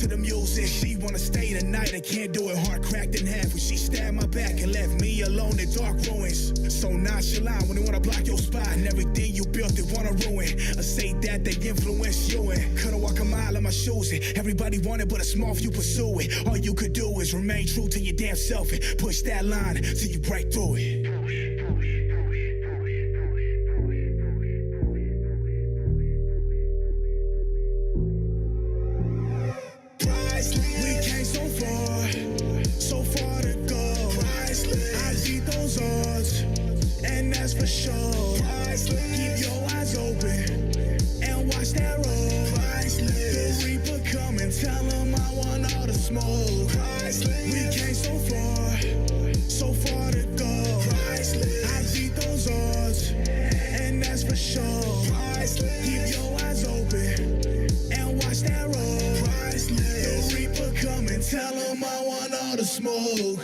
to the music. She wanna stay the night, I can't do it. Heart cracked in half when she stabbed my back and left me alone in dark ruins. So nonchalant when they wanna block your spot and everything you built they wanna ruin. I say that they influence you and couldn't walk a mile in my shoes. And everybody wanted, but a small few pursue it. All you could do is remain true to your damn self and push that line till you break through it. We came so far to go. I beat those odds, and that's for sure. Keep your eyes open and watch that roll. The Reaper come and tell them I want all the smoke. We came so far to go. I beat those odds, and that's for sure. Keep your eyes open and watch that roll. The Reaper come and tell them I want all the smoke.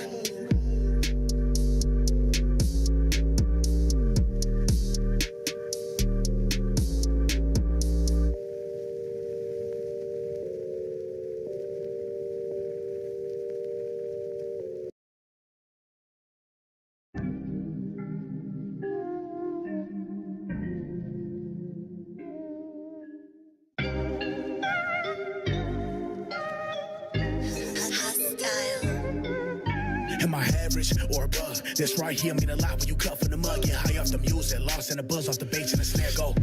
Am I average or above? This right here mean a lot when you cut from the mud. Get high off the music, lost in the buzz off the bass and the snare go.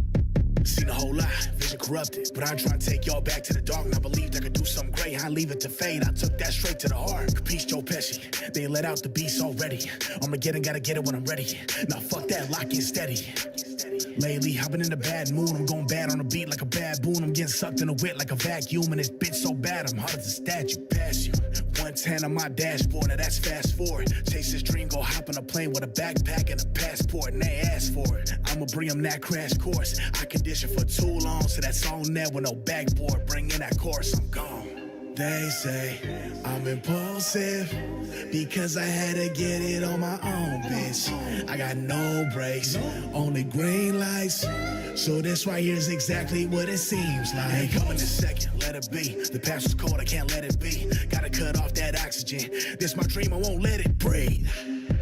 Seen a whole lot, vision corrupted, but I'm trying to take y'all back to the dark. And I believed I could do something great, I leave it to fate. I took that straight to the heart. Capiche Joe Pesci, they let out the beast already. Armageddon, gotta get it when I'm ready. Now fuck that, lock in steady. Lately, I've been in a bad mood. I'm going bad on the beat like a baboon. I'm getting sucked in the wit like a vacuum. And this bitch so bad, I'm hard as a statue. Pass you. 110 on my dashboard, now that's fast forward. Chase this dream, go hop on a plane with a backpack and a passport, and they ask for it. I'ma bring them that crash course. I conditioned for too long, so that's on there with no backboard. Bring in that course, I'm gone. They say I'm impulsive because I had to get it on my own, bitch. I got no brakes, only green lights. So this right here is exactly what it seems like. Ain't coming a second, let it be. The past was cold, I can't let it be. Gotta cut off that oxygen. This my dream, I won't let it breathe.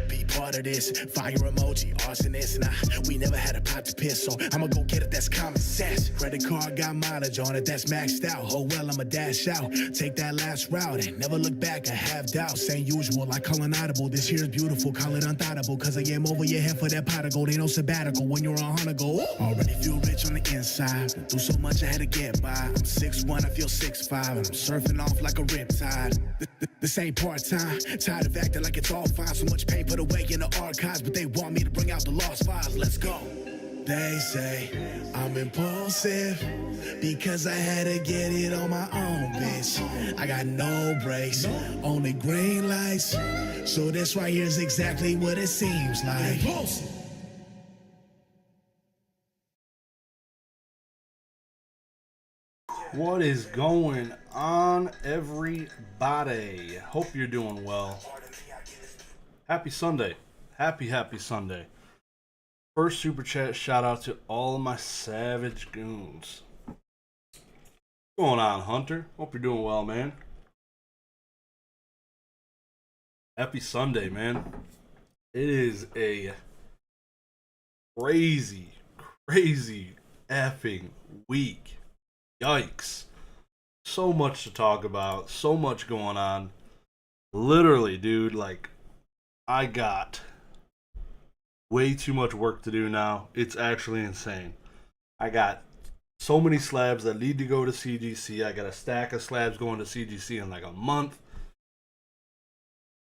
Be part of this, fire emoji, arsonist. Nah, we never had a pot to piss, so I'ma go get it, that's common sense. Credit card got mileage on it, that's maxed out. Oh well, I'ma dash out, take that last route and never look back, I have doubts. Ain't usual, I call inaudible. This here's beautiful, call it unthoughtable. Cause I am over your head for that pot of gold. Ain't no sabbatical when you're on hunter gold. Already feel rich on the inside, been through so much I had to get by. I'm 6'1", I feel 6'5", and I'm surfing off like a riptide. This ain't part-time, tired of acting like it's all fine. So much pain put away in the archives, but they want me to bring out the lost files. Let's go. They say I'm impulsive because I had to get it on my own, bitch. I got no brakes, only green lights. So this right here is exactly what it seems like. What is going on, everybody? Hope you're doing well. Happy Sunday. Happy Sunday. First super chat shout out to all of my savage goons. What's going on, Hunter? Hope you're doing well, man. Happy Sunday, man. It is a crazy effing week. Yikes. So much to talk about. So much going on. Literally, dude, like, I got way too much work to do now. It's actually insane. I got so many slabs that need to go to CGC. I got a stack of slabs going to CGC in like a month.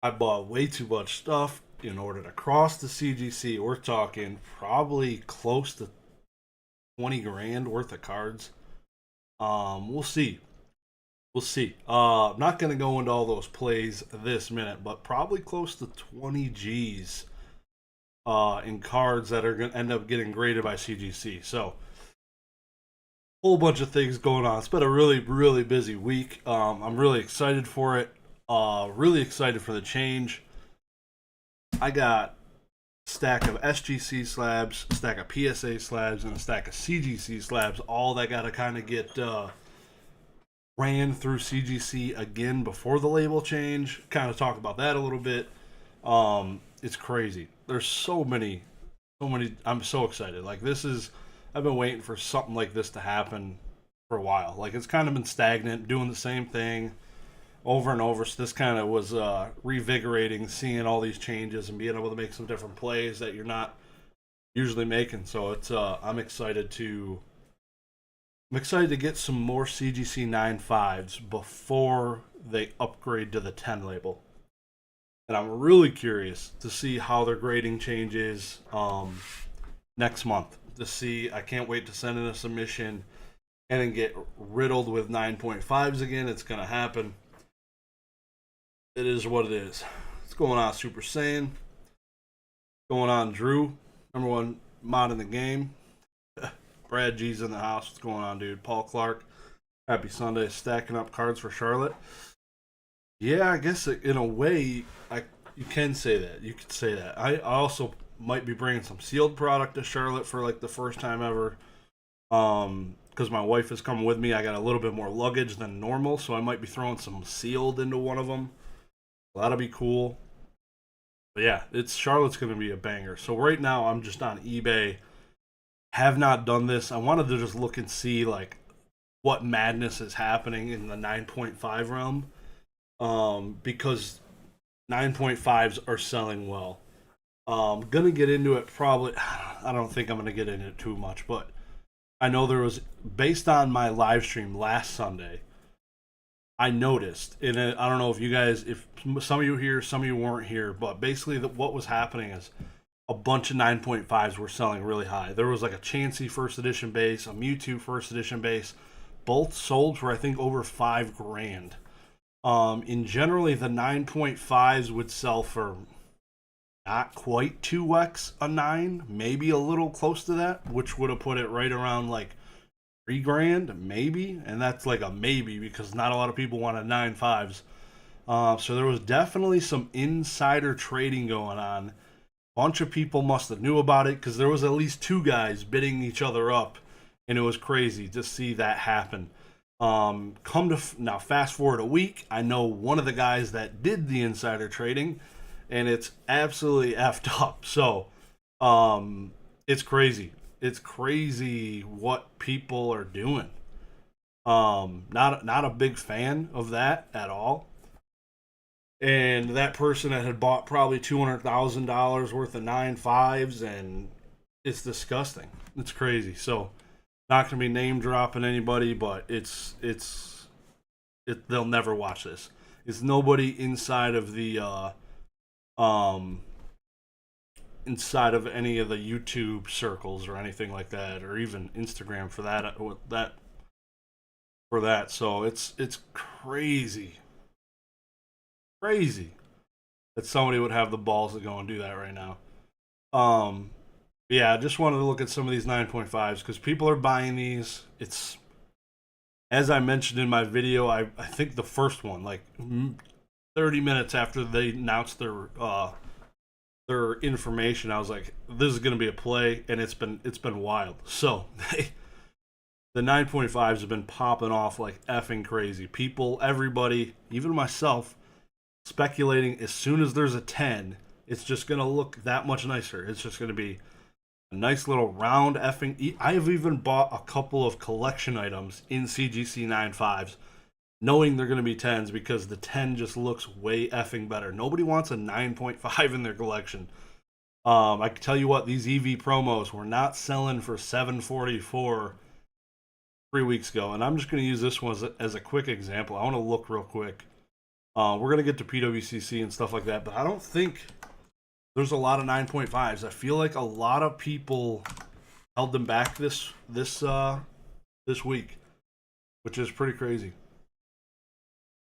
I bought way too much stuff in order to cross the CGC. We're talking probably close to 20 grand worth of cards. We'll see. I'm not going to go into all those plays this minute, but probably close to 20 G's in cards that are going to end up getting graded by CGC. So, whole bunch of things going on. It's been a really busy week. I'm really excited for it. Really excited for the change. I got a stack of SGC slabs, a stack of PSA slabs, and a stack of CGC slabs. All that got to kind of get ran through CGC again before the label change. Kind of talk about that a little bit. It's crazy. There's so many. I'm so excited. Like, I've been waiting for something like this to happen for a while. Like, it's kind of been stagnant, doing the same thing over and over. So this kind of was revigorating, seeing all these changes and being able to make some different plays that you're not usually making. So it's I'm excited to get some more CGC 9.5s before they upgrade to the 10 label. And I'm really curious to see how their grading changes next month. I can't wait to send in a submission and then get riddled with 9.5s again. It's going to happen. It is what it is. What's going on, Super Saiyan? Going on, Drew? Number one mod in the game. Brad G's in the house. What's going on, dude? Paul Clark. Happy Sunday. Stacking up cards for Charlotte. Yeah, I guess in a way, you can say that. You could say that. I also might be bringing some sealed product to Charlotte for like the first time ever. Because my wife is coming with me. I got a little bit more luggage than normal, so I might be throwing some sealed into one of them. That'll be cool. But yeah, Charlotte's going to be a banger. So right now, I'm just on eBay. Have not done this. I wanted to just look and see like what madness is happening in the 9.5 realm. Because 9.5s are selling well. Gonna get into it probably. I don't think I'm gonna get into it too much, but I know there was, based on my live stream last Sunday, I noticed, and I don't know if you guys, if some of you here, some of you weren't here, but basically what was happening is a bunch of 9.5s were selling really high. There was like a Chansey first edition base, a Mewtwo first edition base, both sold for I think over $5,000. In generally the 9.5s would sell for not quite 2x a 9, maybe a little close to that, which would have put it right around like $3,000 maybe, and that's like a maybe because not a lot of people wanted 9.5s. So there was definitely some insider trading going on. Bunch of people must have knew about it because there was at least two guys bidding each other up, and it was crazy to see that happen. Now fast forward a week, I know one of the guys that did the insider trading, and it's absolutely effed up. So it's crazy. It's crazy what people are doing. Not a big fan of that at all. And that person that had bought probably $200,000 worth of 9.5s, and it's disgusting. It's crazy. So not gonna be name dropping anybody, but they'll never watch this. It's nobody inside of the inside of any of the YouTube circles or anything like that, or even Instagram for that. So it's crazy that somebody would have the balls to go and do that right now. Yeah, I just wanted to look at some of these 9.5s because people are buying these. It's, as I mentioned in my video, I think the first one, like 30 minutes after they announced their information, I was like, this is going to be a play, and it's been wild. So the 9.5s have been popping off like effing crazy. People, everybody, even myself, speculating as soon as there's a 10, it's just going to look that much nicer. It's just going to be a nice little round effing. I have even bought a couple of collection items in CGC 9.5s, knowing they're going to be 10s because the 10 just looks way effing better. Nobody wants a 9.5 in their collection. I can tell you what, these EV promos were not selling for $744 3 weeks ago, and I'm just going to use this one as a quick example. I want to look real quick. We're going to get to PWCC and stuff like that, but I don't think there's a lot of 9.5s. I feel like a lot of people held them back this week, which is pretty crazy.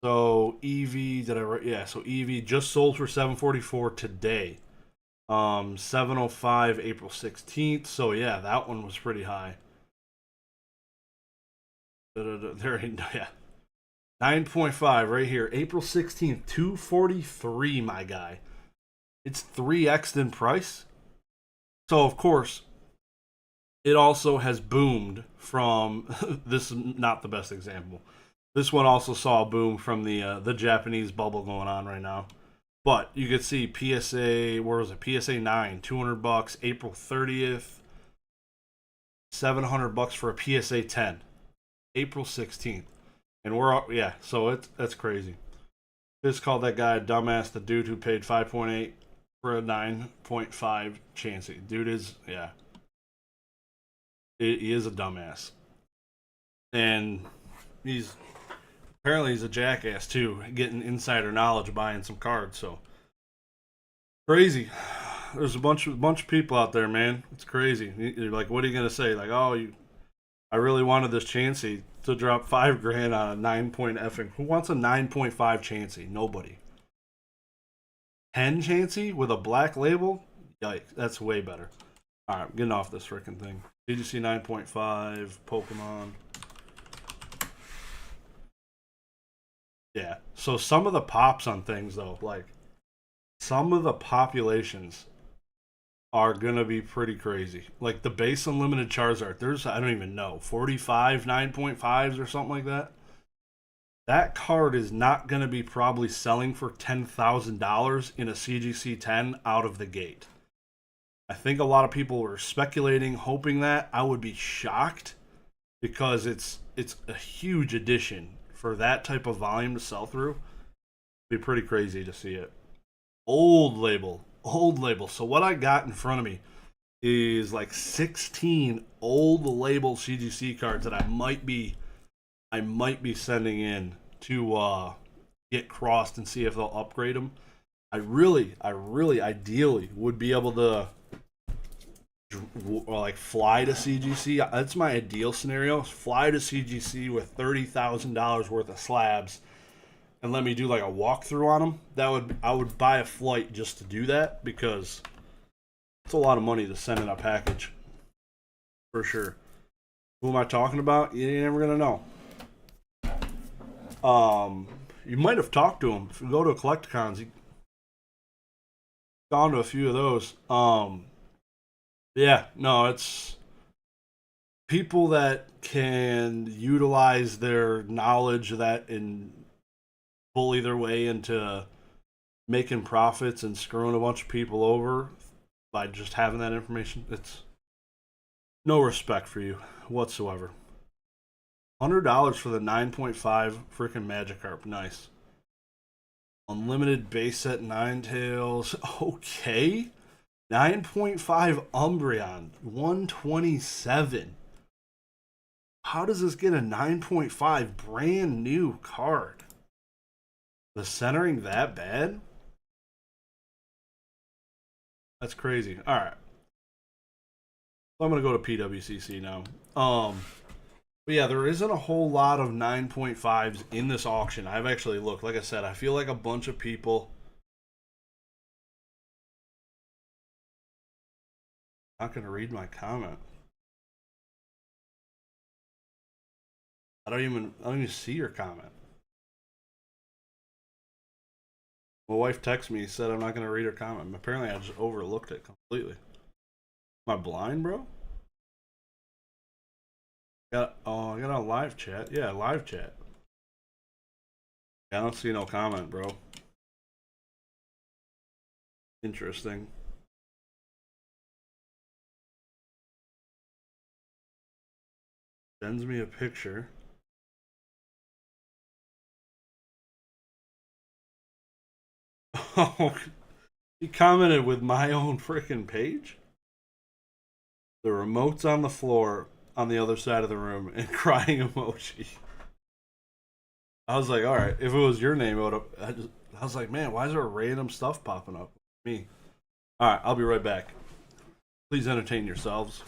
So EV, did I write? Yeah, so EV just sold for $744 today. 705 April 16th. So yeah, that one was pretty high. There, yeah. 9.5 right here, April 16th, 243, my guy. It's 3x in price. So, of course, it also has boomed from, this is not the best example, This one also saw a boom from the Japanese bubble going on right now. But you could see PSA, where was it? PSA 9, $200, April 30th, $700 for a PSA 10, April 16th. And yeah, so that's crazy. Just called that guy a dumbass, the dude who paid 5.8 for a 9.5 Chansey. Dude is, yeah. He is a dumbass. And apparently he's a jackass too, getting insider knowledge buying some cards, so crazy. There's a bunch of people out there, man. It's crazy. You're like, what are you gonna say? Like, I really wanted this Chansey to drop $5,000 on a 9 point effing. Who wants a 9.5 Chansey? Nobody. 10 Chansey with a black label? Yikes, that's way better. All right, I'm getting off this freaking thing. PWCC 9.5 Pokemon. Yeah. So some of the pops on things though, like some of the populations are gonna be pretty crazy. Like the base unlimited Charizard, there's I don't even know 45 9.5s or something like that. That card is not gonna be probably selling for $10,000 in a CGC 10 out of the gate. I think a lot of people were speculating, hoping that. I would be shocked because it's a huge addition for that type of volume to sell through. It'd be pretty crazy to see it. Old label. So what I got in front of me is like 16 old label CGC cards that I might be sending in to get crossed and see if they'll upgrade them. I really ideally would be able to like fly to CGC. That's my ideal scenario. Fly to CGC with $30,000 worth of slabs and let me do like a walkthrough on them. I would buy a flight just to do that because it's a lot of money to send in a package for sure. Who am I talking about? You ain't never gonna know. You might have talked to him if you go to a Collecticons. He's gone to a few of those. Yeah, no, it's people that can utilize their knowledge of that and bully their way into making profits and screwing a bunch of people over by just having that information. It's no respect for you whatsoever. $100 for the 9.5 freaking Magikarp. Nice. Unlimited base set Ninetales. Okay. 9.5 Umbreon, 127. How does this get a 9.5 brand new card? The centering that bad? That's crazy. All right. I'm going to go to PWCC now. But yeah, there isn't a whole lot of 9.5s in this auction. I've actually looked. Like I said, I feel like a bunch of people not going to read my comment. I don't even see your comment. My wife texted me, said I'm not going to read her comment. Apparently, I just overlooked it completely. Am I blind, bro? I got a live chat. Yeah, live chat. I don't see no comment, bro. Interesting. Sends me a picture. Oh, he commented with my own freaking page? The remote's on the floor on the other side of the room and crying emoji. I was like, all right, if it was your name, I was like, man, why is there random stuff popping up? Me. All right, I'll be right back. Please entertain yourselves.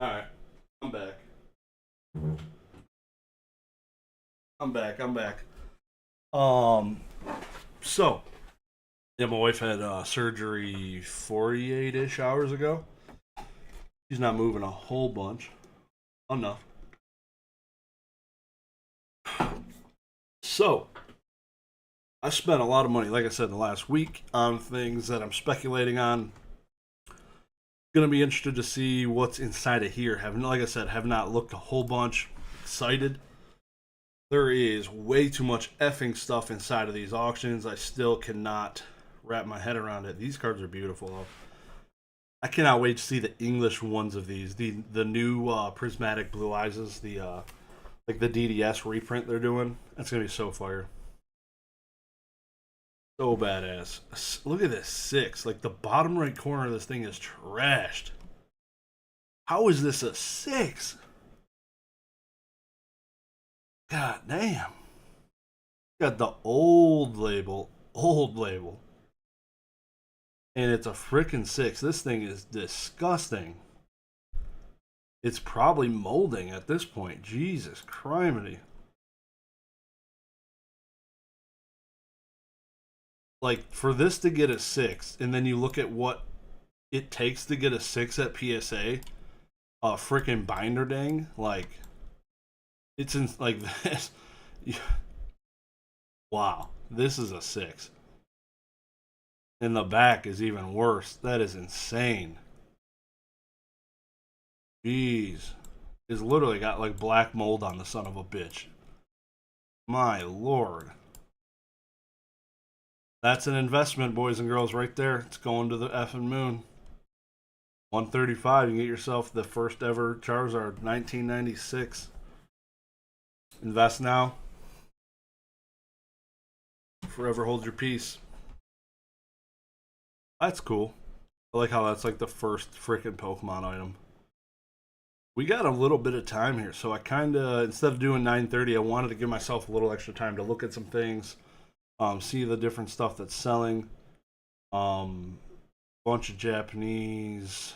All right, I'm back. I'm back. So yeah, my wife had surgery 48-ish hours ago. She's not moving a whole bunch. Enough. So I spent a lot of money, like I said, in the last week on things that I'm speculating on. Gonna be interested to see what's inside of here. Like I said, have not looked a whole bunch. Excited. There is way too much effing stuff inside of these auctions. I still cannot wrap my head around it. These cards are beautiful though. I cannot wait to see the English ones of these. The new prismatic blue eyes, the like the DDS reprint they're doing. That's gonna be so fire. So badass. Look at this 6. Like the bottom right corner of this thing is trashed. How is this a 6? God damn. Got the old label. And it's a freaking 6. This thing is disgusting. It's probably molding at this point. Jesus criminy. Like, for this to get a 6, and then you look at what it takes to get a 6 at PSA, a freaking binder dang, like, it's in, like, this. Wow, this is a 6. And the back is even worse. That is insane. Jeez. It's literally got, like, black mold on the son of a bitch. My lord. That's an investment, boys and girls, right there. It's going to the effing moon. 135, you can get yourself the first ever Charizard, 1996. Invest now. Forever hold your peace. That's cool. I like how that's like the first freaking Pokemon item. We got a little bit of time here, so I kind of, instead of doing 9:30, I wanted to give myself a little extra time to look at some things. See the different stuff that's selling. Bunch of Japanese.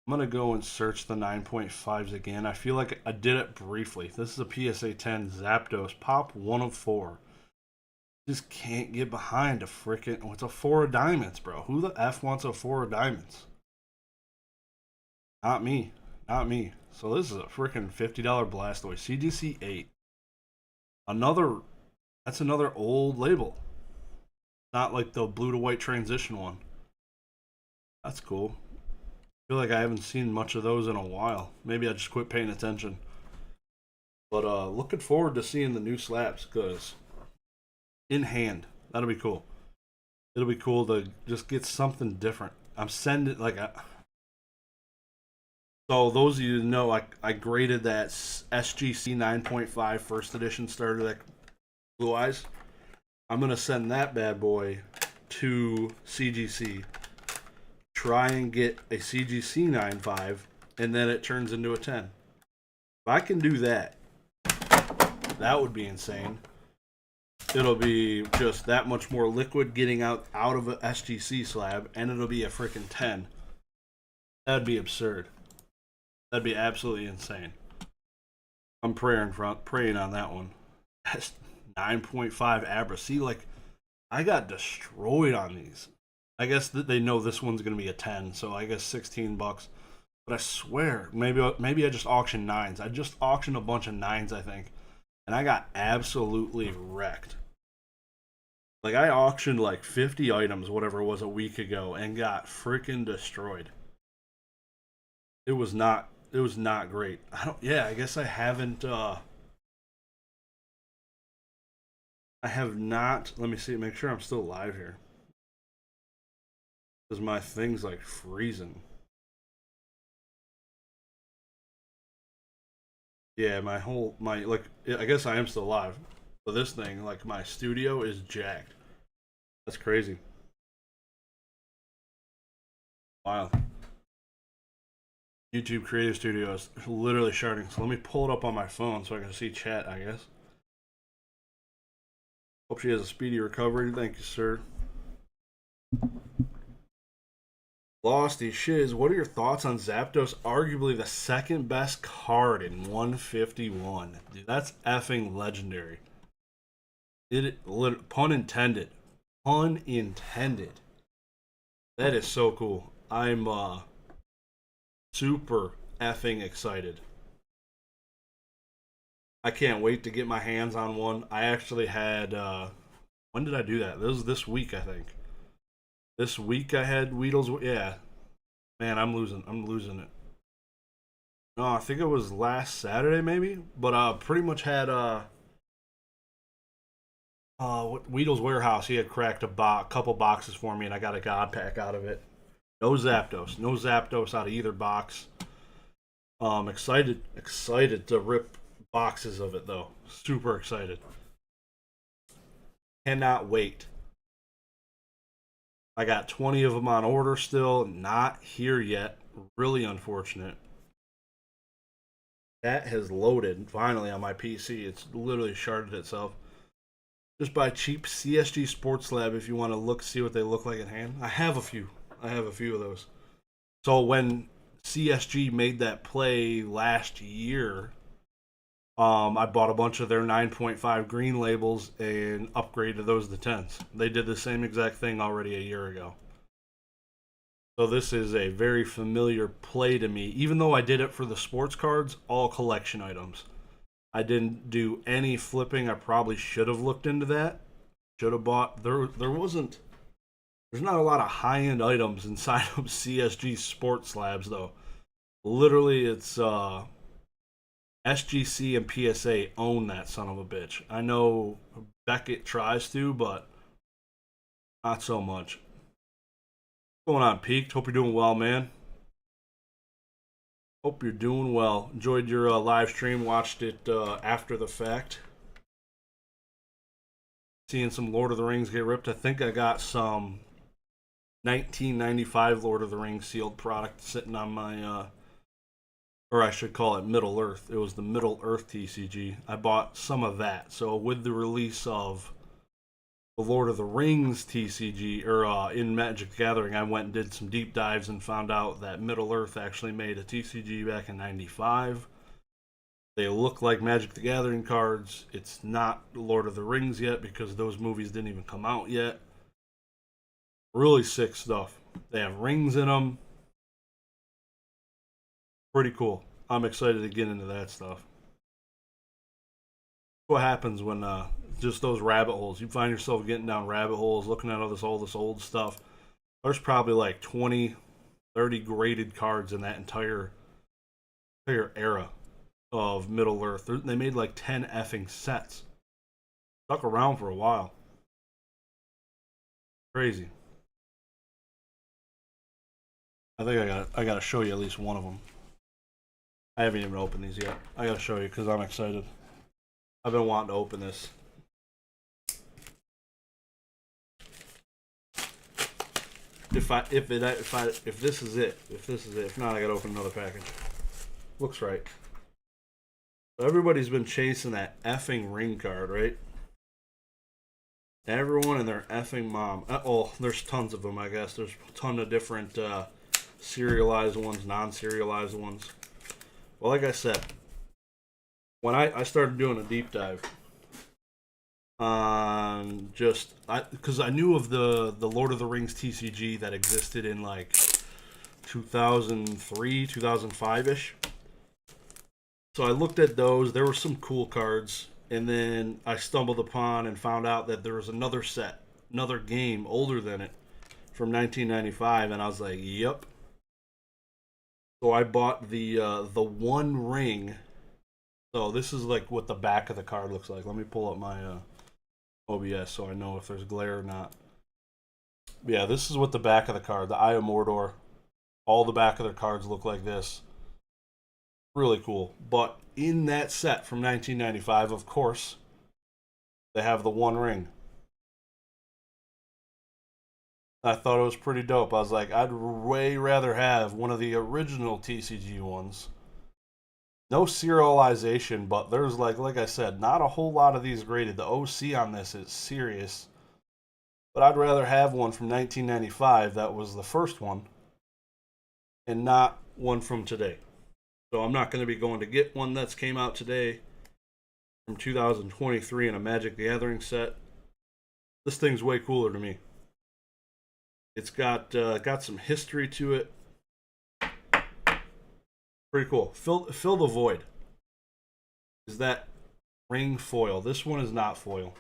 I'm gonna go and search the 9.5s again. I feel like I did it briefly. This is a PSA 10 Zapdos pop 1 of 4. Just can't get behind a freaking. What's a 4 of diamonds, bro? Who the F wants a 4 of diamonds? Not me. Not me. So this is a freaking $50 Blastoise. CGC 8. That's another old label. Not like the blue to white transition one. That's cool. I feel like I haven't seen much of those in a while. Maybe I just quit paying attention. But looking forward to seeing the new slabs, because in hand, that'll be cool. It'll be cool to just get something different. I'm sending like so those of you who know, I graded that SGC 9.5 first edition starter deck Blue Eyes. I'm gonna send that bad boy to CGC. Try and get a CGC 9.5, and then it turns into a 10. If I can do that, that would be insane. It'll be just that much more liquid getting out of a SGC slab, and it'll be a freaking 10. That'd be absurd. That'd be absolutely insane. I'm praying on that one. That's 9.5 Abra. See, like, I got destroyed on these. I guess that they know this one's gonna be a 10, so I guess $16. But I swear, maybe I just auctioned 9s. I just auctioned a bunch of 9s, I think, and I got absolutely wrecked. Like, I auctioned like 50 items, whatever it was, a week ago, and got freaking destroyed. It was not great. I guess I haven't. I have not. Let me see. Make sure I'm still live here. Because my thing's like freezing. Yeah, I guess I am still live. But this thing, like, my studio is jacked. That's crazy. Wow. YouTube Creative Studio is literally sharding. So let me pull it up on my phone so I can see chat, I guess. Hope she has a speedy recovery. Thank you, sir. Losty Shiz, what are your thoughts on Zapdos? Arguably the second best card in 151. Dude, that's effing legendary. Pun intended. Pun intended. That is so cool. I'm super effing excited. I can't wait to get my hands on one. I actually had when did I do that? This was this week, I think. This week I had Weedle's. Yeah, man, I'm losing it. No, I think it was last Saturday maybe. But pretty much had Weedle's warehouse. He had cracked a couple boxes for me, and I got a God pack out of it. No Zapdos, no Zapdos out of either box. Excited to rip boxes of it though. Super excited. Cannot wait. I got 20 of them on order still, not here yet. Really unfortunate. That has loaded finally on my PC. It's literally sharded itself. Just buy cheap CSG Sports Lab if you want to see what they look like in hand. I have a few of those. So when CSG made that play last year, I bought a bunch of their 9.5 green labels and upgraded those to 10s. They did the same exact thing already a year ago. So this is a very familiar play to me. Even though I did it for the sports cards, all collection items. I didn't do any flipping. I probably should have looked into that. Should have bought. There's not a lot of high-end items inside of CSG Sports Slabs though. Literally, it's SGC and PSA own that son of a bitch. I know Beckett tries to, but not so much. What's going on, Peaked? Hope you're doing well, man. Hope you're doing well. Enjoyed your live stream. Watched it after the fact. Seeing some Lord of the Rings get ripped. I think I got some 1995 Lord of the Rings sealed product sitting on my, or I should call it Middle Earth. It was the Middle Earth TCG. I bought some of that. So with the release of the Lord of the Rings TCG, or in Magic the Gathering, I went and did some deep dives and found out that Middle Earth actually made a TCG back in 95. They look like Magic the Gathering cards. It's not Lord of the Rings yet because those movies didn't even come out yet. Really sick stuff. They have rings in them. Pretty cool. I'm excited to get into that stuff. What happens when just those rabbit holes? You find yourself getting down rabbit holes, looking at all this old stuff. There's probably like 20, 30 graded cards in that entire era of Middle Earth. They made like 10 effing sets. Stuck around for a while. Crazy. I think I gotta show you at least one of them. I haven't even opened these yet. I gotta show you because I'm excited. I've been wanting to open this. If this is it. If not, I gotta open another package. Looks right. So everybody's been chasing that effing ring card, right? Everyone and their effing mom. Oh, there's tons of them, I guess. There's a ton of different serialized ones, non-serialized ones. Well, like I said, when I started doing a deep dive on because I knew of the Lord of the Rings TCG that existed in like 2003, 2005-ish. So I looked at those. There were some cool cards. And then I stumbled upon and found out that there was another set, another game older than it from 1995. And I was like, yep. So I bought the One Ring. So this is like what the back of the card looks like. Let me pull up my OBS so I know if there's glare or not. Yeah, this is what the back of the card, the Eye of Mordor. All the back of their cards look like this. Really cool. But in that set from 1995, of course, they have the One Ring. I thought it was pretty dope. I was like, I'd way rather have one of the original TCG ones. No serialization, but there's like I said, not a whole lot of these graded. The OC on this is serious. But I'd rather have one from 1995 that was the first one and not one from today. So I'm not going to be going to get one that's came out today from 2023 in a Magic the Gathering set. This thing's way cooler to me. It's got some history to it. Pretty cool. Fill the void. Is that ring foil? This one is not foil.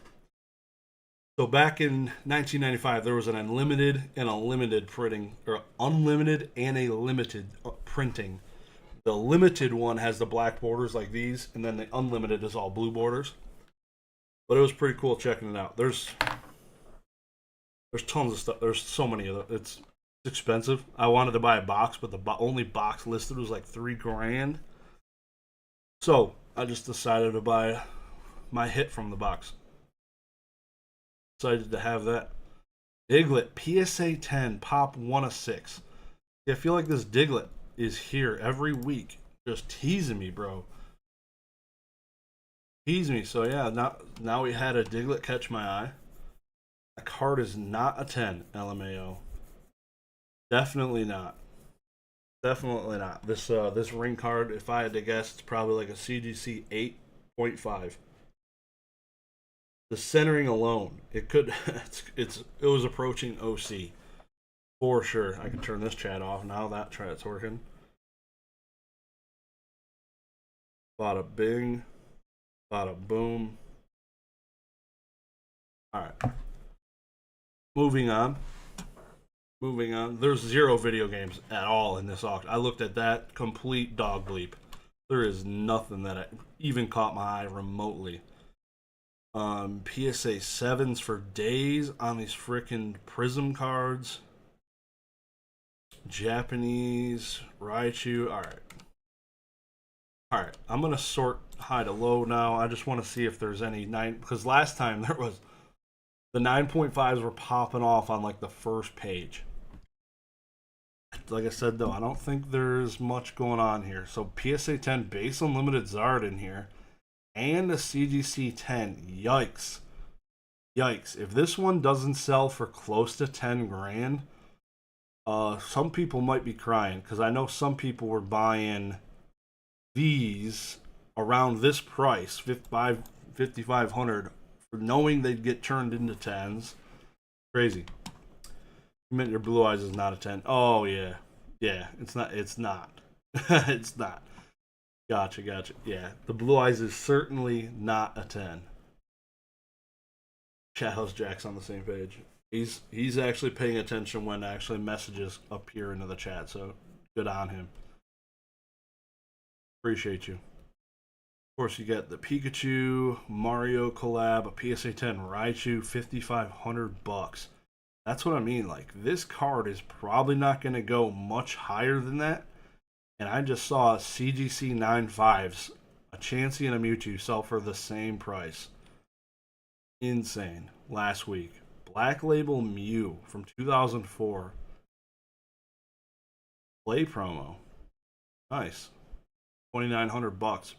So back in 1995, there was an unlimited and a limited printing, or unlimited and a limited printing. The limited one has the black borders like these, and then the unlimited is all blue borders. But it was pretty cool checking it out. There's tons of stuff. There's so many of them. It's expensive. I wanted to buy a box, but the only box listed was like $3,000. So I just decided to buy my hit from the box. Excited to have that. Diglett PSA 10 pop 1 of 6. Yeah, I feel like this Diglett is here every week, just teasing me, bro. Tease me. So yeah, now we had a Diglett catch my eye. That card is not a 10, LMAO. Definitely not. Definitely not. This ring card, if I had to guess, it's probably like a CGC 8.5. The centering alone, it was approaching OC for sure. I can turn this chat off now. That chat's working. Bada bing, bada boom. All right. Moving on. There's 0 video games at all in this auction. I looked at that, complete dog bleep. There is nothing that even caught my eye remotely. PSA 7s for days on these freaking Prism cards. Japanese Raichu. Alright, I'm gonna sort high to low now. I just want to see if there's any because last time there was the 9.5s were popping off on like the first page. Like I said though, I don't think there's much going on here. So PSA 10 base unlimited Zard in here. And a CGC 10. Yikes. If this one doesn't sell for close to $10,000, some people might be crying, because I know some people were buying these around this price, $5,500, for knowing they'd get turned into 10s. Crazy. You meant your Blue Eyes is not a 10. Oh yeah. Yeah, it's not. It's not. Gotcha. Yeah, the Blue Eyes is certainly not a 10. Chathouse Jack's on the same page. He's actually paying attention when actually messages appear into the chat, so good on him. Appreciate you. Of course, you get the Pikachu Mario collab, a PSA 10 Raichu, $5,500. That's what I mean. Like, this card is probably not going to go much higher than that. And I just saw CGC 9.5s, a Chansey and a Mewtwo, sell for the same price. Insane. Last week. Black Label Mew from 2004. Play promo. Nice. $2,900.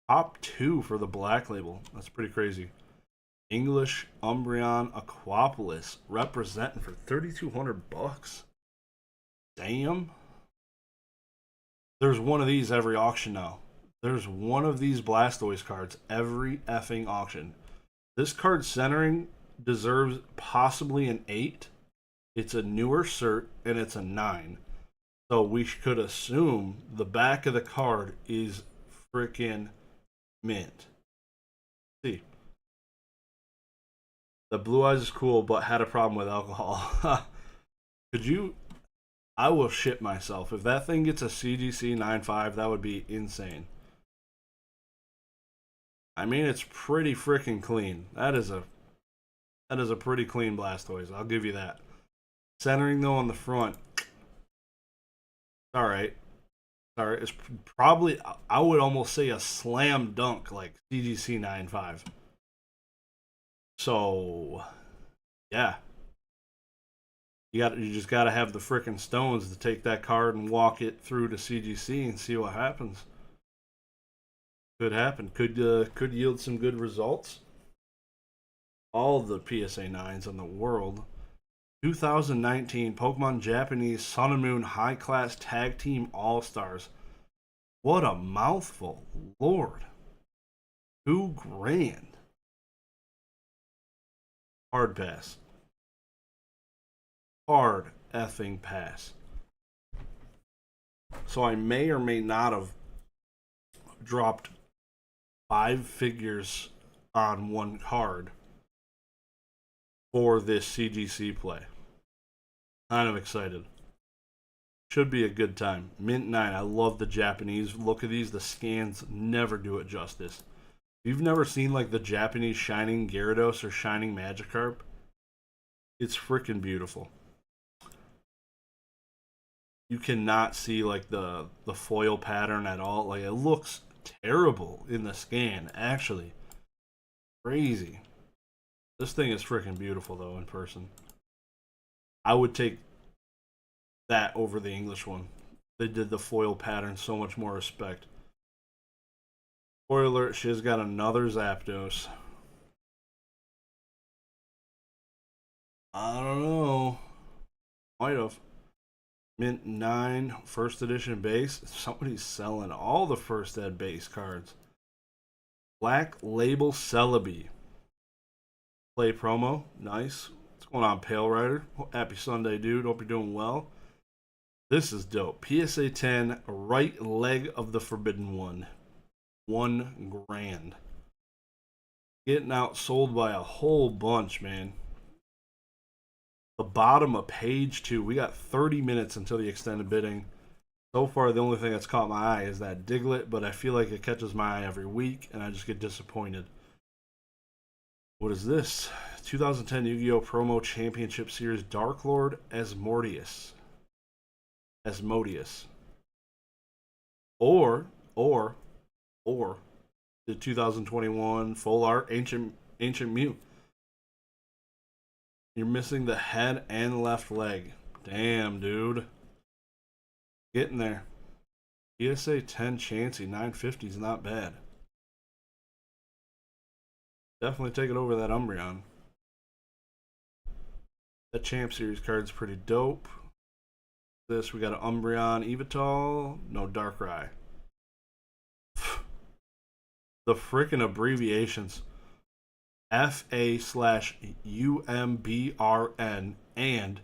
Top 2 for the Black Label. That's pretty crazy. English Umbreon Aquapolis representing for $3,200. Damn. There's one of these every auction now. There's one of these Blastoise cards every effing auction. This card centering deserves possibly an 8. It's a newer cert, and it's a 9. So we could assume the back of the card is freaking mint. See. The Blue Eyes is cool, but had a problem with alcohol. Could you... I will shit myself. If that thing gets a CGC 9.5, that would be insane. I mean, it's pretty freaking clean. That is a pretty clean Blastoise. I'll give you that. Centering though on the front, alright. It's probably, I would almost say a slam dunk like CGC 9.5. So, yeah. You just gotta have the frickin' stones to take that card and walk it through to CGC and see what happens. Could happen. Could yield some good results. All the PSA 9s in the world. 2019 Pokemon Japanese Sun and Moon High Class Tag Team All Stars. What a mouthful. Lord. $2,000. Hard pass. Hard effing pass. So I may or may not have dropped 5 figures on one card for this CGC play. Kind of excited. Should be a good time. Mint 9. I love the Japanese look of these. The scans never do it justice. If you've never seen like the Japanese Shining Gyarados or Shining Magikarp, it's freaking beautiful. You cannot see like the foil pattern at all. Like it looks terrible in the scan, actually. Crazy. This thing is freaking beautiful though in person. I would take that over the English one. They did the foil pattern so much more respect. Spoiler alert, she's got another Zapdos. I don't know. Might have. Mint 9 first edition base. Somebody's selling all the first ed base cards. Black Label Celebi. Play promo. Nice. What's going on, Pale Rider? Happy Sunday, dude. Hope you're doing well. This is dope. PSA 10, right leg of the Forbidden One. $1,000. Getting outsold by a whole bunch, man. The bottom of page 2. We got 30 minutes until the extended bidding. So far, the only thing that's caught my eye is that Diglett, but I feel like it catches my eye every week, and I just get disappointed. What is this? 2010 Yu-Gi-Oh! Promo Championship Series Dark Lord Asmodeus. Or the 2021 Full Art Ancient Mew. You're missing the head and left leg. Damn, dude. Getting there. PSA 10 Chansey, 950 is not bad. Definitely take it over that Umbreon. That Champ Series card's pretty dope. This, we got an Umbreon Evital, no Darkrai. The freaking abbreviations. FA/UMBRN and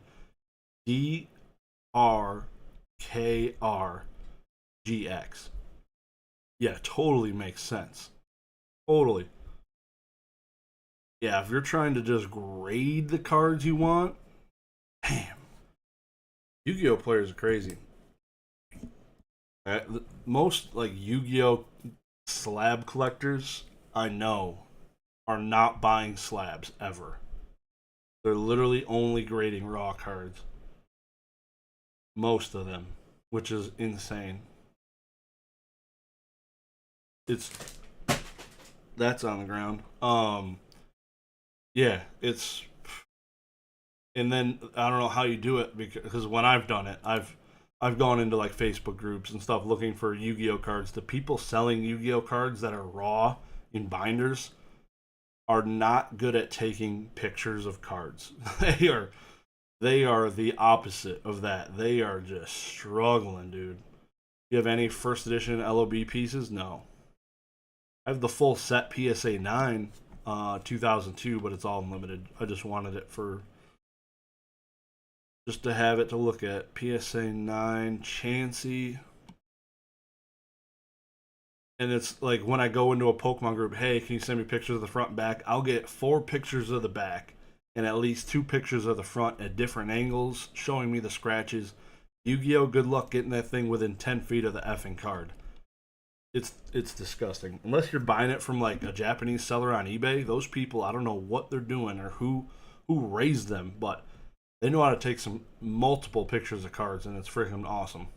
DRKRGX. Yeah, totally makes sense. Totally. Yeah, if you're trying to just grade the cards you want, damn. Yu-Gi-Oh! Players are crazy. Most like Yu-Gi-Oh! Slab collectors I know are not buying slabs ever. They're literally only grading raw cards. Most of them, which is insane. That's on the ground. Yeah, it's, and then I don't know how you do it because when I've done it, I've gone into like Facebook groups and stuff looking for Yu-Gi-Oh cards. The people selling Yu-Gi-Oh cards that are raw in binders are not good at taking pictures of cards. They are the opposite of that. They are just struggling, dude. You have any first edition LOB pieces? No. I have the full set PSA 9 2002, but it's all unlimited. I just wanted it just to have it to look at. PSA 9 Chansey. And it's like when I go into a Pokemon group, hey, can you send me pictures of the front and back? I'll get 4 pictures of the back and at least 2 pictures of the front at different angles showing me the scratches. Yu-Gi-Oh! Good luck getting that thing within 10 feet of the effing card. It's disgusting. Unless you're buying it from like a Japanese seller on eBay, those people, I don't know what they're doing or who raised them, but they know how to take some multiple pictures of cards, and it's freaking awesome.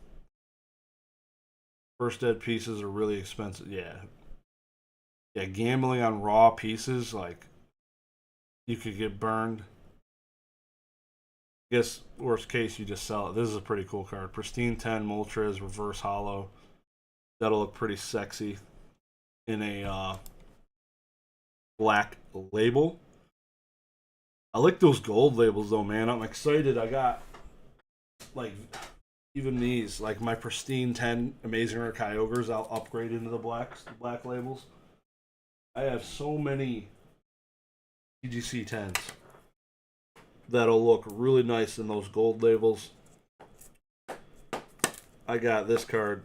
First ed pieces are really expensive. Yeah, gambling on raw pieces, like you could get burned. I guess worst case you just sell it. This is a pretty cool card. Pristine 10 Moltres reverse hollow. That'll look pretty sexy in a black label. I like those gold labels though, man. I'm excited. I got like even these, like my pristine 10 Amazing Rare Kyogres. I'll upgrade into the black labels. I have so many PGC 10s that'll look really nice in those gold labels. I got this card,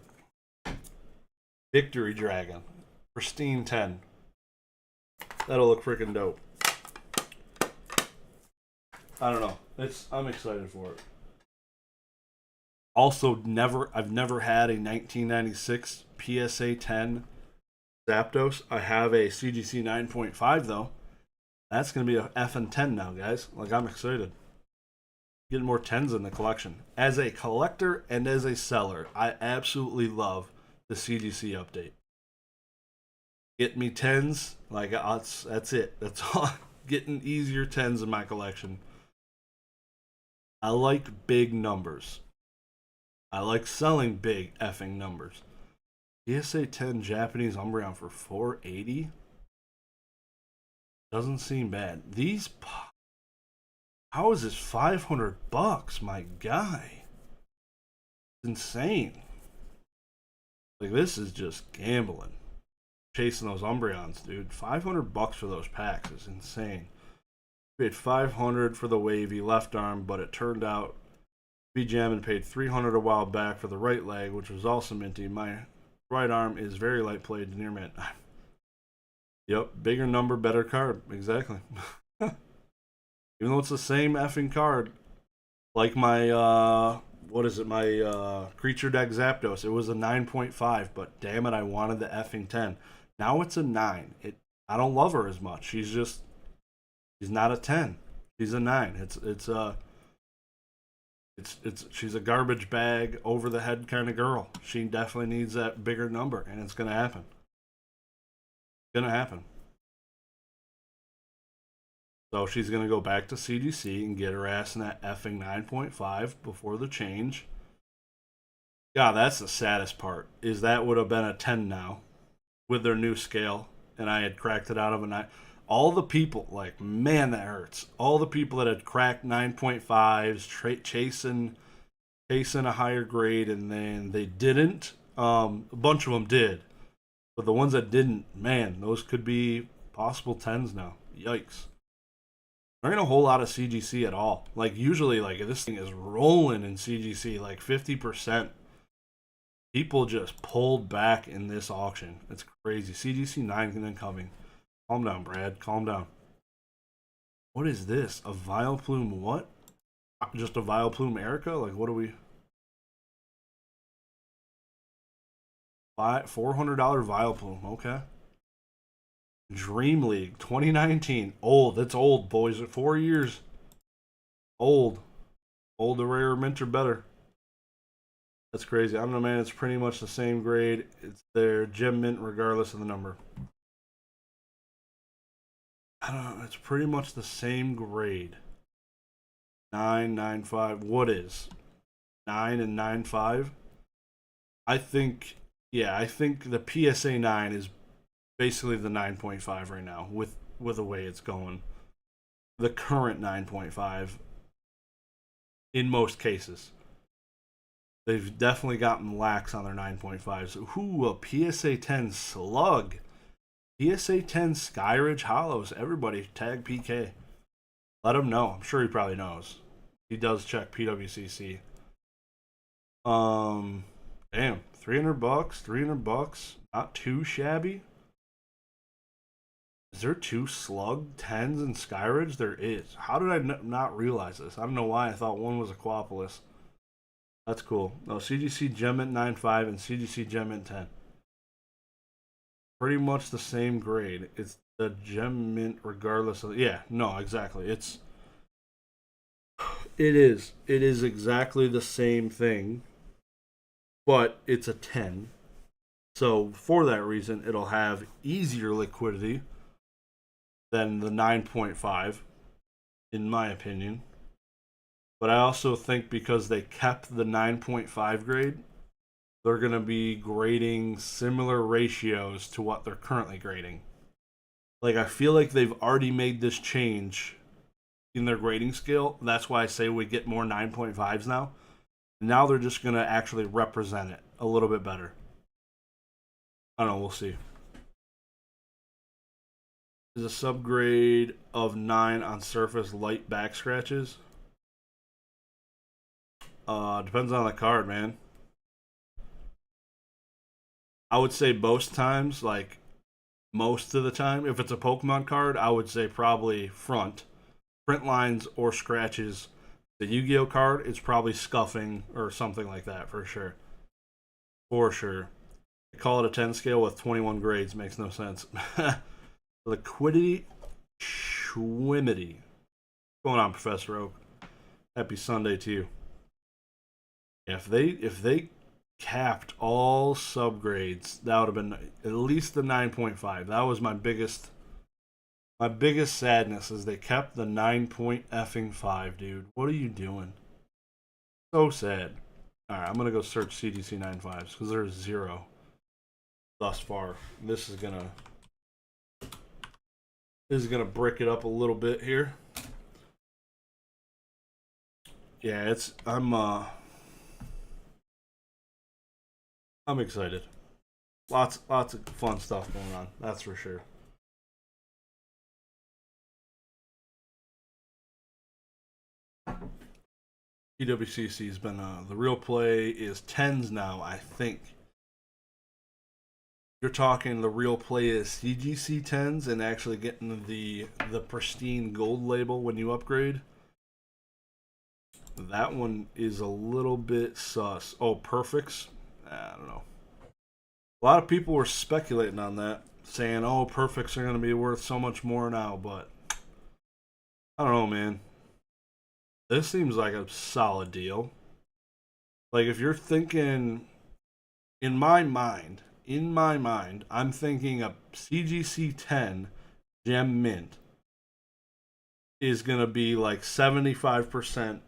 Victory Dragon, pristine 10. That'll look freaking dope. I don't know. I'm excited for it. Also, I've never had a 1996 PSA 10 Zapdos. I have a CGC 9.5 though. That's gonna be a FN 10 now, guys. Like, I'm excited. Getting more 10s in the collection. As a collector and as a seller, I absolutely love the CGC update. Get me 10s, like that's it. That's all. Getting easier 10s in my collection. I like big numbers. I like selling big effing numbers. PSA 10 Japanese Umbreon for $480 doesn't seem bad. How is this $500, my guy? It's insane. Like, this is just gambling. Chasing those Umbreons, dude. $500 for those packs is insane. We paid $500 for the wavy left arm, but it turned out B-Jam paid $300 a while back for the right leg, which was also minty. My right arm is very light played near mint. Yep, bigger number, better card. Exactly. Even though it's the same effing card, like my my creature deck Zapdos, it was a 9.5, but damn it, I wanted the effing 10. Now it's a 9. I don't love her as much. She's not a 10. She's a 9. She's a garbage bag, over the head kind of girl. She definitely needs that bigger number, and it's gonna happen. Gonna happen. So she's gonna go back to CGC and get her ass in that effing 9.5 before the change. God, that's the saddest part. Is that would have been a 10 now with their new scale, and I had cracked it out of a 9. All the people, like, man, that hurts. All the people that had cracked 9.5s, chasing a higher grade, and then they didn't. A bunch of them did. But the ones that didn't, man, those could be possible 10s now. Yikes. There ain't a whole lot of CGC at all. Like, usually, like, this thing is rolling in CGC, like 50%. People just pulled back in this auction. It's crazy. CGC 9 incoming. Calm down, Brad. Calm down. What is this? A Vileplume what? Just a Vileplume Erica? Like, what are we... $400 Vileplume. Okay. Dream League 2019. Old. That's old, boys. 4 years. Old. Old to rare mint or better. That's crazy. I don't know, man. It's pretty much the same grade. It's their gem mint regardless of the number. I don't know. It's pretty much the same grade. 9.95. What is 9 and 9.5? I think the PSA 9 is basically the 9.5 right now with the way it's going. The current 9.5 in most cases. They've definitely gotten lax on their 9.5s. Ooh, a PSA 10 Slug. PSA 10 Skyridge Hollows. Everybody tag PK. Let him know. I'm sure he probably knows. He does check PWCC. Damn, $300, $300. Not too shabby. Is there 2 Slug 10s in Skyridge? There is. How did I not realize this? I don't know why I thought one was Aquapolis. That's cool. No, CGC Gem Mint 9.5 and CGC Gem Mint 10. Pretty much the same grade. It's the Gem Mint regardless of... Yeah, no, exactly. It is. It is exactly the same thing. But it's a 10. So, for that reason, it'll have easier liquidity than the 9.5, in my opinion. But I also think because they kept the 9.5 grade, they're going to be grading similar ratios to what they're currently grading. Like, I feel like they've already made this change in their grading scale. That's why I say we get more 9.5s now. Now they're just going to actually represent it a little bit better. I don't know, we'll see. Is a subgrade of 9 on surface light back scratches? Depends on the card, man. I would say most times, like most of the time, if it's a Pokemon card, I would say probably print lines or scratches. The Yu-Gi-Oh card, it's probably scuffing or something like that for sure. For sure. They call it a 10 scale with 21 grades. Makes no sense. Liquidity. Schwimity. What's going on, Professor Oak? Happy Sunday to you. If they capped all subgrades, that would have been at least the 9.5. That was my biggest sadness is they kept the 9.5, dude. What are you doing? So sad. Alright, I'm gonna go search CGC 9.5s because there's 0 thus far. This is gonna brick it up a little bit here. Yeah, I'm excited. Lots of fun stuff going on. That's for sure. PWCC has been the real play is 10s now, I think. You're talking the real play is CGC 10s and actually getting the pristine gold label when you upgrade. That one is a little bit sus. Oh, perfects? I don't know. A lot of people were speculating on that, saying, oh, perfects are going to be worth so much more now, but I don't know, man. This seems like a solid deal. Like, if you're thinking, in my mind, I'm thinking a CGC 10 gem mint is going to be like 75%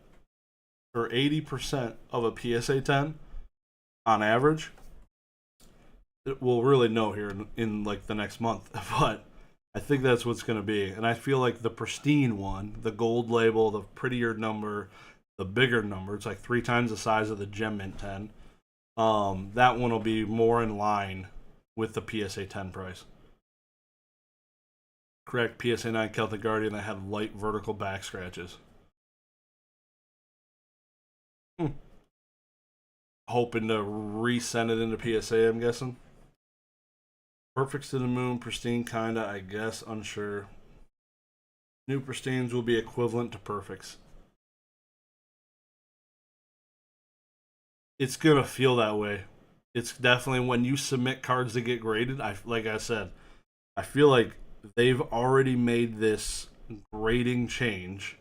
or 80% of a PSA 10 on average. We'll really know here in like the next month, but I think that's what's going to be. And I feel like the pristine one, the gold label, the prettier number, the bigger number, it's like 3 times the size of the Gem Mint 10. That one will be more in line with the PSA 10 price. Correct, PSA 9 Celtic Guardian that had light vertical back scratches. Hoping to resend it into PSA, I'm guessing. Perfects to the moon, pristine kinda, I guess, unsure. New pristines will be equivalent to perfects. It's gonna feel that way. It's definitely when you submit cards that get graded. Like I said, I feel like they've already made this grading change,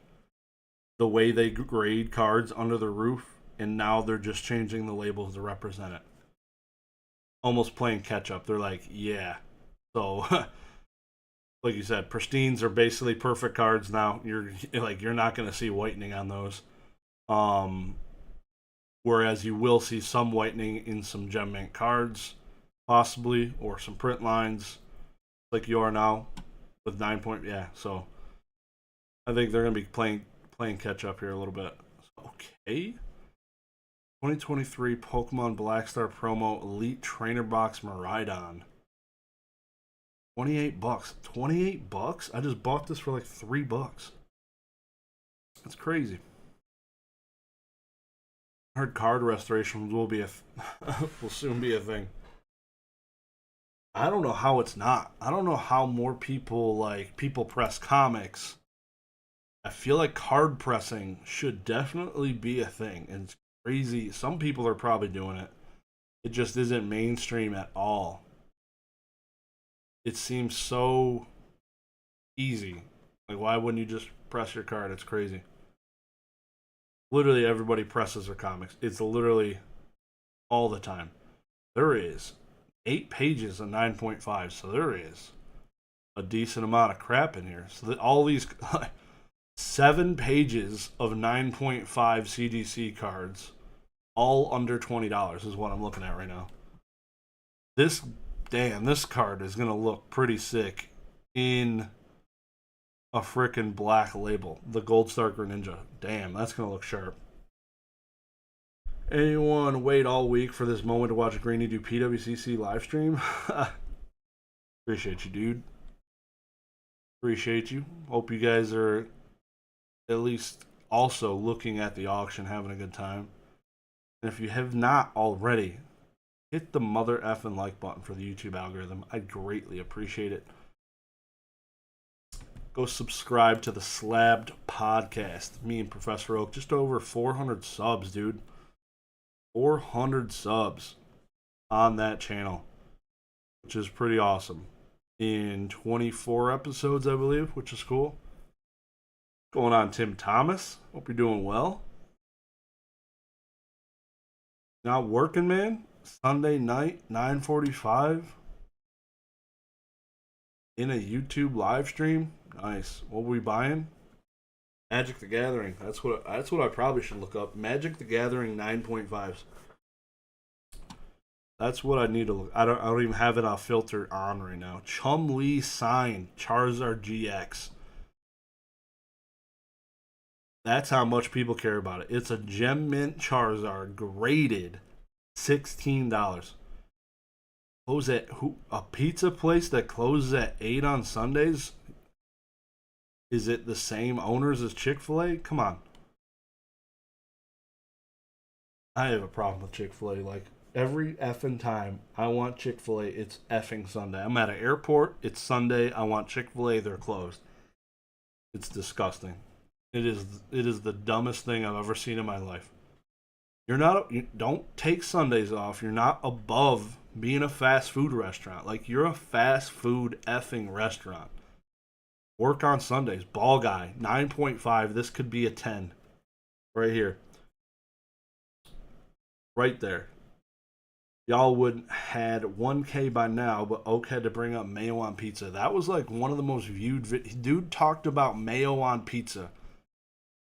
the way they grade cards under the roof, and now they're just changing the labels to represent it. Almost playing catch up. They're like, yeah. So, like you said, pristines are basically perfect cards now. You're not going to see whitening on those. Whereas you will see some whitening in some gem mint cards, possibly, or some print lines, like you are now with 9 point. Yeah. So, I think they're going to be playing catch up here a little bit. Okay. 2023 Pokemon Black Star promo Elite Trainer Box Miraidon. $28. $28? I just bought this for like $3. That's crazy. I heard card restorations will soon be a thing. I don't know how it's not. I don't know how more people press comics. I feel like card pressing should definitely be a thing, and it's crazy. Some people are probably doing it. It just isn't mainstream at all. It seems so easy. Like, why wouldn't you just press your card? It's crazy. Literally everybody presses their comics. It's literally all the time. There is 8 pages of 9.5, so there is a decent amount of crap in here. So that all these 7 pages of 9.5 CGC cards, all under $20 is what I'm looking at right now. This card is going to look pretty sick in a frickin' black label. The Gold Star Greninja. Damn, that's gonna look sharp. Anyone wait all week for this moment to watch Greeny do PWCC live stream? Appreciate you, dude. Appreciate you. Hope you guys are at least also looking at the auction, having a good time. And if you have not already, hit the mother effing like button for the YouTube algorithm. I'd greatly appreciate it. Go subscribe to the Slabbed Podcast. Me and Professor Oak, just over 400 subs, dude. 400 subs on that channel, which is pretty awesome. In 24 episodes, I believe, which is cool. Going on, Tim Thomas. Hope you're doing well. Not working, man. Sunday night, 9:45. In a YouTube live stream. Nice. What were we buying? Magic the Gathering. That's what I probably should look up. Magic the Gathering 9.5s. That's what I need to look. I don't even have it on filter on right now. Chum-Lee signed Charizard GX. That's how much people care about it. It's a Gem Mint Charizard graded $16. Close at a pizza place that closes at 8 on Sundays? Is it the same owners as Chick-fil-A? Come on. I have a problem with Chick-fil-A. Like, every effing time I want Chick-fil-A, it's effing Sunday. I'm at an airport, it's Sunday, I want Chick-fil-A, they're closed. It's disgusting. It is the dumbest thing I've ever seen in my life. You don't take Sundays off. You're not above being a fast food restaurant. Like, you're a fast food effing restaurant. Work on Sundays. Ball guy, 9.5. This could be a 10. Right here. Right there. Y'all would had 1K by now, but Oak had to bring up mayo on pizza. That was like one of the most viewed. Dude talked about mayo on pizza.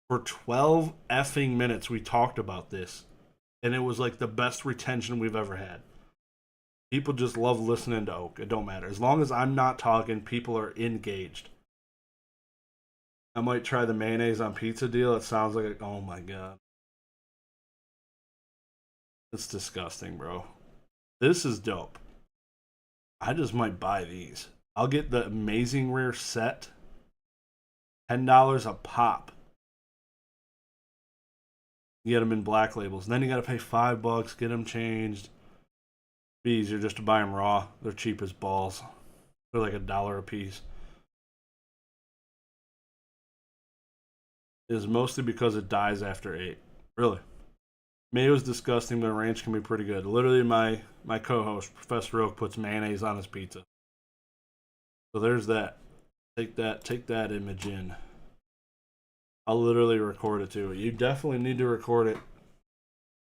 For 12 effing minutes, we talked about this. And it was like the best retention we've ever had. People just love listening to Oak. It don't matter. As long as I'm not talking, people are engaged. I might try the mayonnaise on pizza deal. It sounds like, oh my god. It's disgusting, bro. This is dope. I just might buy these. I'll get the Amazing Rare set. $10 a pop. You get them in black labels. And then you got to pay $5, get them changed. Be easier just to buy them raw. They're cheap as balls. They're like $1 a piece. It is mostly because it dies after 8. Really. Mayo's disgusting, but ranch can be pretty good. Literally, my co-host, Professor Oak, puts mayonnaise on his pizza. So there's that. Take that image in. I'll literally record it too. You definitely need to record it.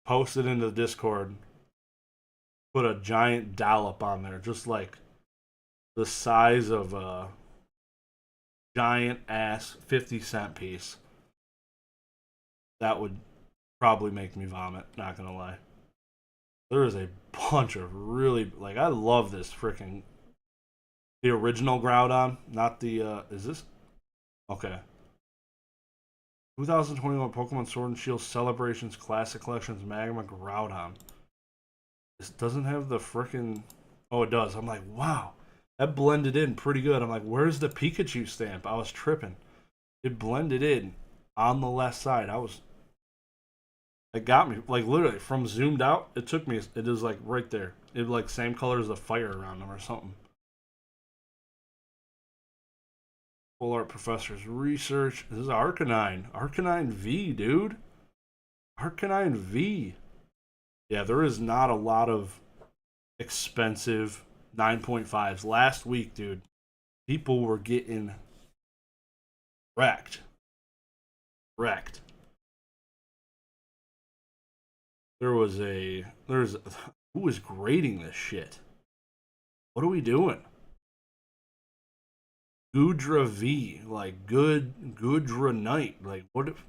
Post it into the Discord. Put a giant dollop on there, just like the size of a giant ass 50-cent piece. That would probably make me vomit, not gonna lie. There is a bunch of really, like, I love this freaking, the original Groudon, not the, is this? Okay. 2021 Pokemon Sword and Shield Celebrations Classic Collections Magma Groudon. This doesn't have the freaking, oh it does. I'm like, wow, that blended in pretty good. I'm like, where's the Pikachu stamp? I was tripping. It blended in on the left side. It got me, like, literally from zoomed out. It took me, it is like right there. It like same color as the fire around them or something. Full Art Professor's Research. This is Arcanine. Arcanine V, dude. Arcanine V. Yeah, there is not a lot of expensive 9.5s. Last week, dude, people were getting wrecked. Wrecked. Who is grading this shit? What are we doing? Goodra V, like Goodra Knight, like what if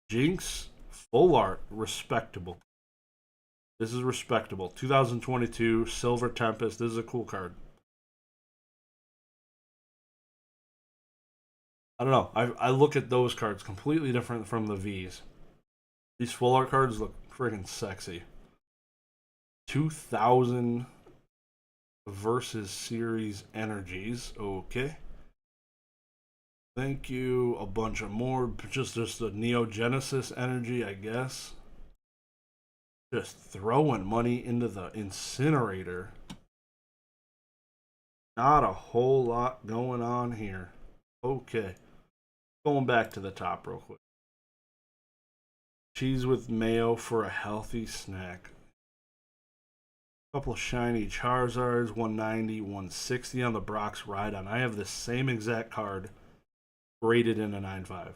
Jinx Full Art, respectable. This is respectable. 2022 Silver Tempest. This is a cool card. I don't know. I look at those cards completely different from the V's. These full art cards look friggin' sexy. 2000 versus series energies. Okay. Thank you. A bunch of more. Just a Neo Genesis energy, I guess. Just throwing money into the incinerator. Not a whole lot going on here. Okay. Going back to the top real quick. Cheese with mayo for a healthy snack. Couple of shiny Charizards, 190, 160 on the Brock's Rhydon. I have the same exact card rated in a 9.5.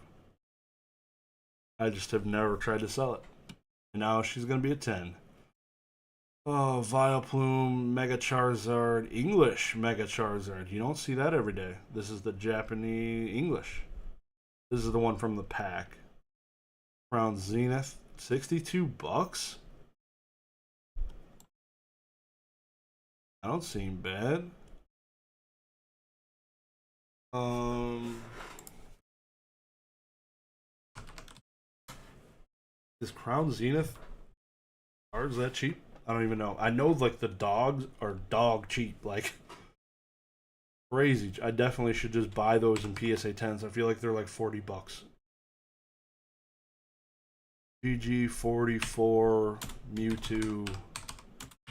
I just have never tried to sell it. And now she's going to be a 10. Oh, Vileplume, Mega Charizard, English Mega Charizard. You don't see that every day. This is the Japanese English. This is the one from the pack. Crown Zenith, 62 bucks? I don't seem bad. Is Crown Zenith cards that cheap? I don't even know. I know like the dogs are dog cheap, like crazy. I definitely should just buy those in PSA 10s. I feel like they're like 40 bucks. GG 44 Mewtwo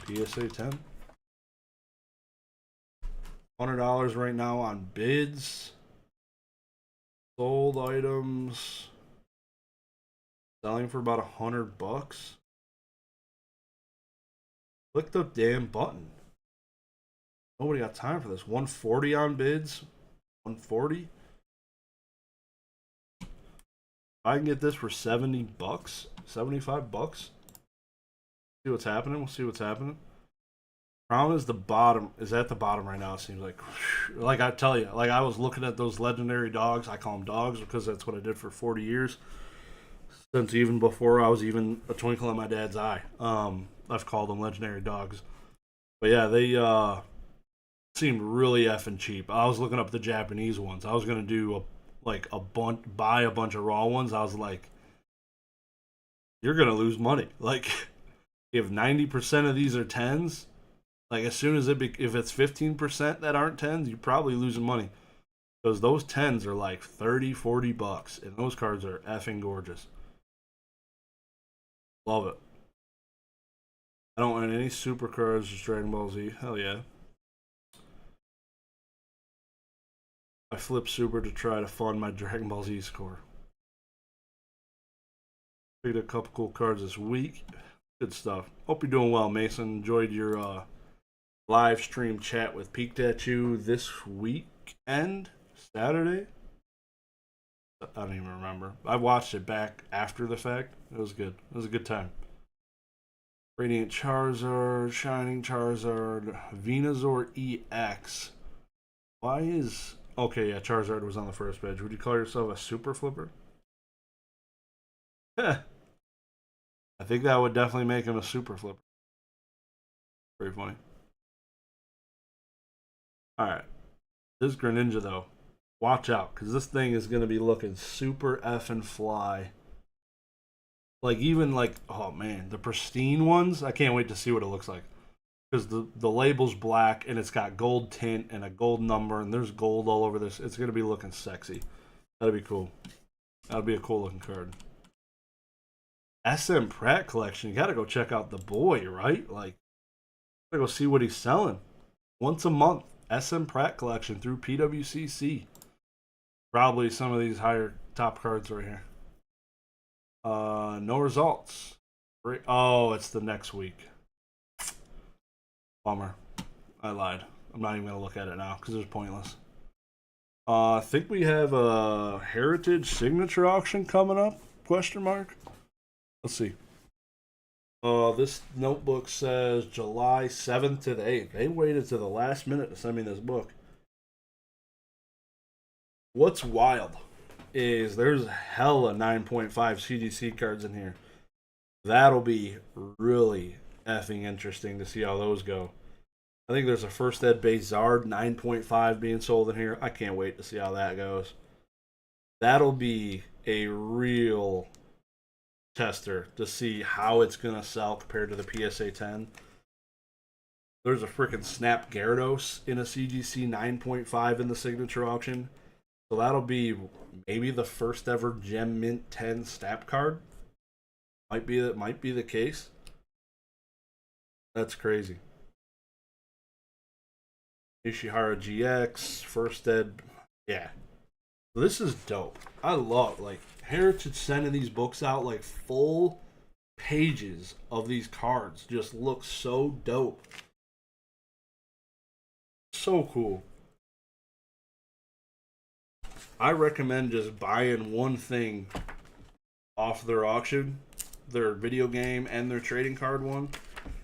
PSA 10. $100 right now on bids. Sold items. Selling for about 100 bucks. Click the damn button. Nobody got time for this. 140 on bids. 140. If I can get this for 70 bucks, 75 bucks. See what's happening. We'll see what's happening. Crown is the bottom. Is at the bottom right now. It seems like I tell you, like I was looking at those legendary dogs. I call them dogs because that's what I did for 40 years. Since even before I was even a twinkle in my dad's eye. I've called them legendary dogs. But yeah, they seemed really effing cheap. I was looking up the Japanese ones. I was gonna do buy a bunch of raw ones. I was like, you're gonna lose money. Like, if 90% of these are 10s, like as soon as if it's 15% that aren't 10s, you're probably losing money. Because those 10s are like 30, 40 bucks. And those cards are effing gorgeous. Love it. I don't want any super cards, just Dragon Ball Z. Hell yeah. I flip super to try to fund my Dragon Ball Z score. Picked a couple cool cards this week. Good stuff. Hope you're doing well, Mason. Enjoyed your live stream chat with Peaked at You this weekend, Saturday. I don't even remember. I watched it back after the fact. It was good. It was a good time. Radiant Charizard, Shining Charizard, Venusaur EX. Why is... Okay, yeah, Charizard was on the first page. Would you call yourself a super flipper? I think that would definitely make him a super flipper. Very funny. Alright. This Greninja, though. Watch out, because this thing is going to be looking super effing fly. Like, even like, oh man, the pristine ones, I can't wait to see what it looks like. Because the label's black, and it's got gold tint and a gold number, and there's gold all over this. It's going to be looking sexy. That'd be cool. That'd be a cool looking card. SM Pratt collection, you gotta go check out the boy, right? Like, gotta go see what he's selling. Once a month, SM Pratt collection through PWCC. Probably some of these higher top cards right here. No results. Oh, it's the next week. Bummer. I lied. I'm not even gonna look at it now because it's pointless. I think we have a Heritage Signature auction coming up? Question mark. Let's see. This notebook says July 7th to the 8th. They waited to the last minute to send me this book. What's wild is there's hella 9.5 CGC cards in here. That'll be really effing interesting to see how those go. I think there's a First Ed base Zard 9.5 being sold in here. I can't wait to see how that goes. That'll be a real tester to see how it's gonna sell compared to the PSA 10. There's a freaking Snap Gyarados in a CGC 9.5 in the signature auction. So that'll be maybe the first ever Gem Mint 10 Snap card. Might be the case. That's crazy. Ishihara GX, First Ed. Yeah. This is dope. I love, like, Heritage sending these books out, like, full pages of these cards just look so dope. So cool. I recommend just buying one thing off their auction, their video game and their trading card one,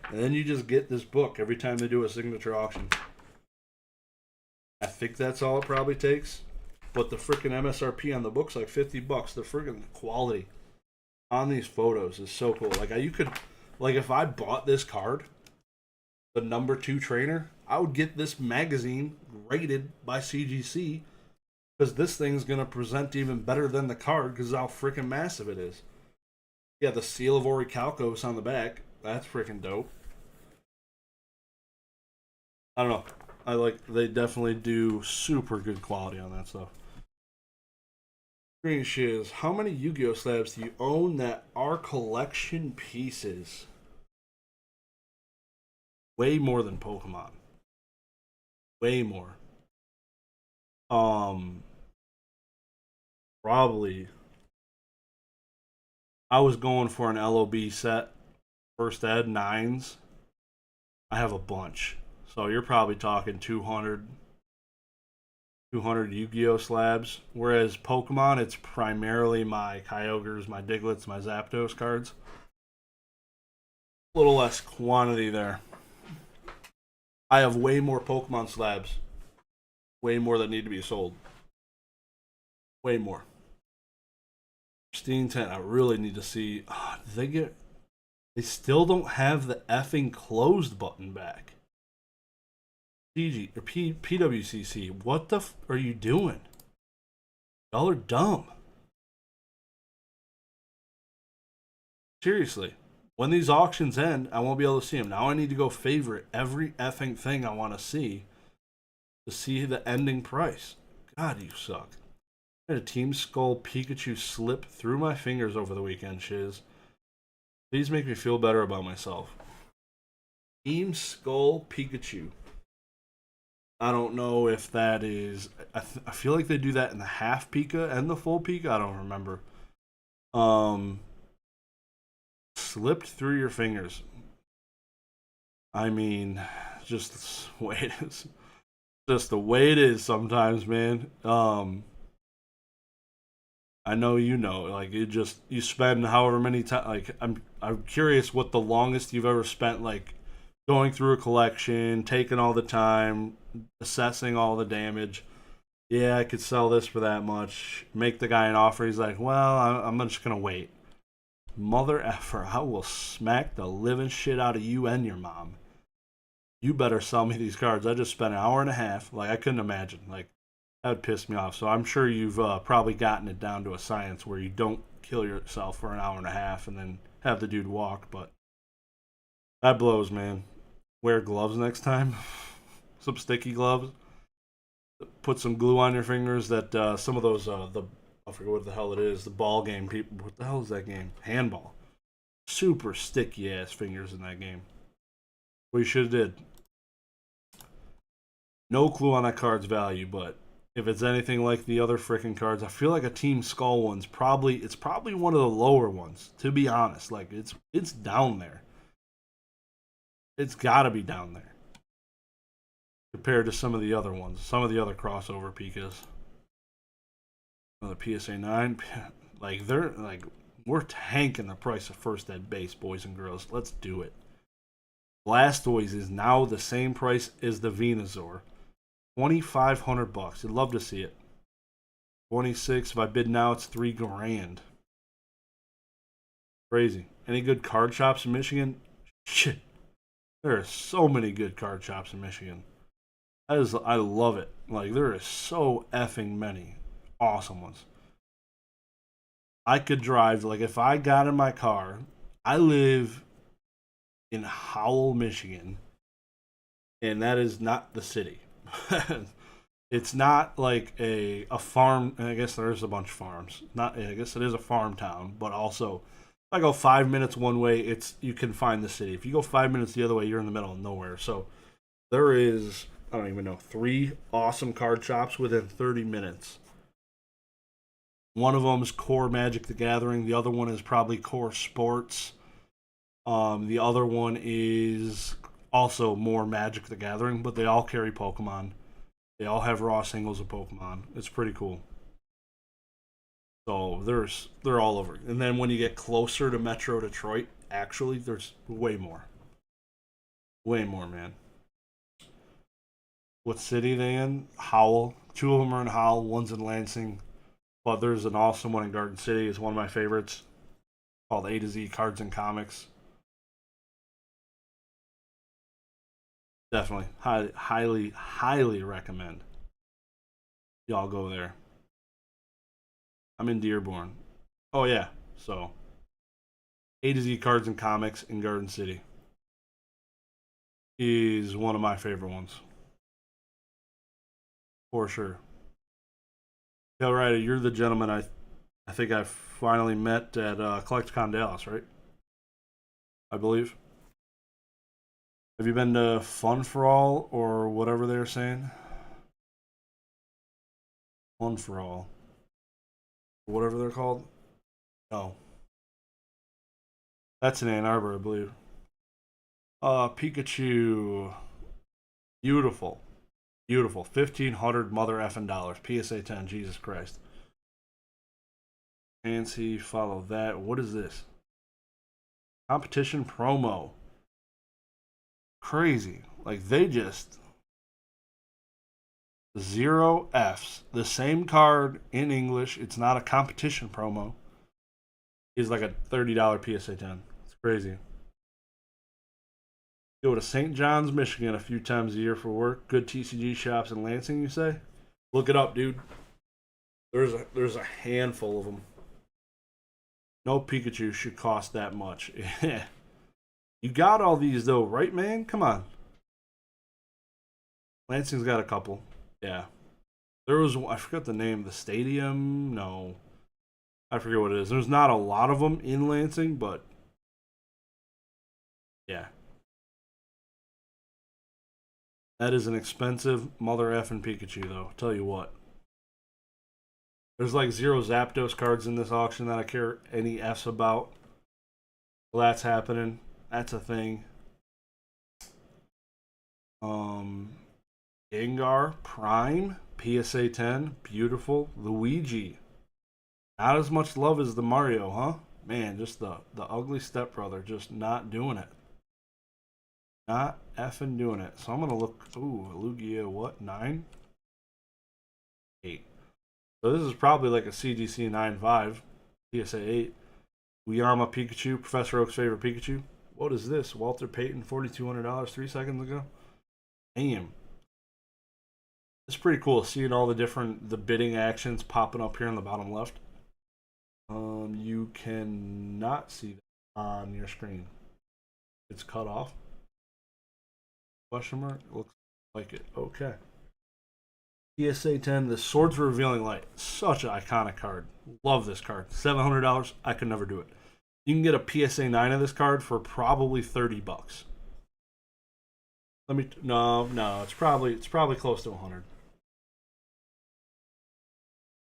and then you just get this book every time they do a signature auction. I think that's all it probably takes. But the freaking MSRP on the book's like $50. The freaking quality on these photos is so cool. Like you could, like if I bought this card, the number 2 trainer, I would get this magazine graded by CGC because this thing's gonna present even better than the card because how freaking massive it is. Yeah, the seal of Orichalcos on the back. That's freaking dope. I don't know. They definitely do super good quality on that stuff. Dagreenshiz, how many Yu-Gi-Oh slabs do you own that are collection pieces? Way more than Pokemon. Way more. Probably. I was going for an LOB set. First Ed 9s. I have a bunch. So you're probably talking 200 Yu-Gi-Oh slabs. Whereas Pokemon, it's primarily my Kyogres, my Digletts, my Zapdos cards. A little less quantity there. I have way more Pokemon slabs. Way more that need to be sold. Way more. Pristine 10, I really need to see. They still don't have the effing closed button back. PWCC, what the are you doing? Y'all are dumb. Seriously. When these auctions end, I won't be able to see them. Now I need to go favorite every effing thing I want to see the ending price. God, you suck. I had a Team Skull Pikachu slip through my fingers over the weekend, Shiz. Please make me feel better about myself. Team Skull Pikachu. I don't know if that is... I feel like they do that in the half Pika and the full Pika. I don't remember. Slipped through your fingers. I mean, just the way it is. Just the way it is sometimes, man. I know you know, like you spend however many times. Like I'm curious what the longest you've ever spent, like going through a collection, taking all the time, assessing all the damage. Yeah, I could sell this for that much. Make the guy an offer. He's like, well, I'm just gonna wait. Mother effer, I will smack the living shit out of you and your mom. You better sell me these cards. I just spent an hour and a half. Like I couldn't imagine. Like that would piss me off. So I'm sure you've probably gotten it down to a science where you don't kill yourself for an hour and a half and then have the dude walk. But that blows, man. Wear gloves next time. Some sticky gloves. Put some glue on your fingers. That some of those I forget what the hell it is. The ball game people. What the hell is that game? Handball. Super sticky ass fingers in that game. What you should have did. No clue on that card's value, but if it's anything like the other freaking cards, I feel like a Team Skull one's probably one of the lower ones, to be honest. Like it's down there. It's gotta be down there. Compared to some of the other ones. Some of the other crossover Pikas. The PSA 9. Like we're tanking the price of First Ed base, boys and girls. Let's do it. Blastoise is now the same price as the Venusaur. $2,500. I'd love to see it. 26. If I bid now, it's $3,000. Crazy. Any good card shops in Michigan? Shit. There are so many good card shops in Michigan. I love it. Like there are so effing many awesome ones. I could drive, like, if I got in my car, I live in Howell, Michigan, and that is not the city. It's not like a farm. I guess there is a bunch of farms. Not, I guess it is a farm town, but also, if I go 5 minutes one way, it's you can find the city. If you go 5 minutes the other way, you're in the middle of nowhere. So there is, I don't even know, 3 awesome card shops within 30 minutes. One of them is Core Magic the Gathering. The other one is probably Core Sports. The other one is also more Magic the Gathering, but they all carry Pokemon. They all have raw singles of Pokemon. It's pretty cool. So they're all over. And then when you get closer to Metro Detroit, actually, there's way more. Way more, man. What city they in? Howell. 2 of them are in Howell. One's in Lansing. But there's an awesome one in Garden City. It's one of my favorites. Called A to Z Cards and Comics. Definitely. Highly recommend y'all go there. I'm in Dearborn. Oh, yeah. So, A to Z Cards and Comics in Garden City is one of my favorite ones. For sure. Yeah, right. You're the gentleman I think I finally met at CollectCon Dallas, right? I believe. Have you been to Fun for All or whatever they're saying? Fun for All. Whatever they're called? No. That's in Ann Arbor, I believe. Pikachu. Beautiful. Beautiful. 1,500 mother effing dollars. PSA 10. Jesus Christ. Fancy. Follow that. What is this? Competition promo. Crazy. Like, they just 0 Fs. The same card in English. It's not a competition promo. Is like a $30 PSA 10. It's crazy. Go to St. John's, Michigan a few times a year for work. Good TCG shops in Lansing, you say? Look it up, dude. There's a handful of them. No Pikachu should cost that much. You got all these though, right, man? Come on. Lansing's got a couple. Yeah. There was, I forgot the name, the stadium? No. I forget what it is. There's not a lot of them in Lansing, but yeah. That is an expensive mother effing Pikachu, though. Tell you what. There's like 0 Zapdos cards in this auction that I care any F's about. Well, that's happening. That's a thing. Gengar Prime PSA 10, beautiful. Luigi, not as much love as the Mario, huh? Man, just the ugly stepbrother, just not doing it. Not effing doing it. So I'm gonna look. Ooh, Lugia, what? 9, 8. So this is probably like a CGC 9.5, PSA 8. Uyama Pikachu, Professor Oak's favorite Pikachu. What is this? Walter Payton, $4,200 3 seconds ago. Damn. It's pretty cool seeing all the bidding actions popping up here on the bottom left. You cannot see that on your screen. It's cut off. Question mark? Looks like it. Okay. PSA 10, the Swords Revealing Light. Such an iconic card. Love this card. $700. I could never do it. You can get a PSA 9 of this card for probably $30. No, it's probably close to 100.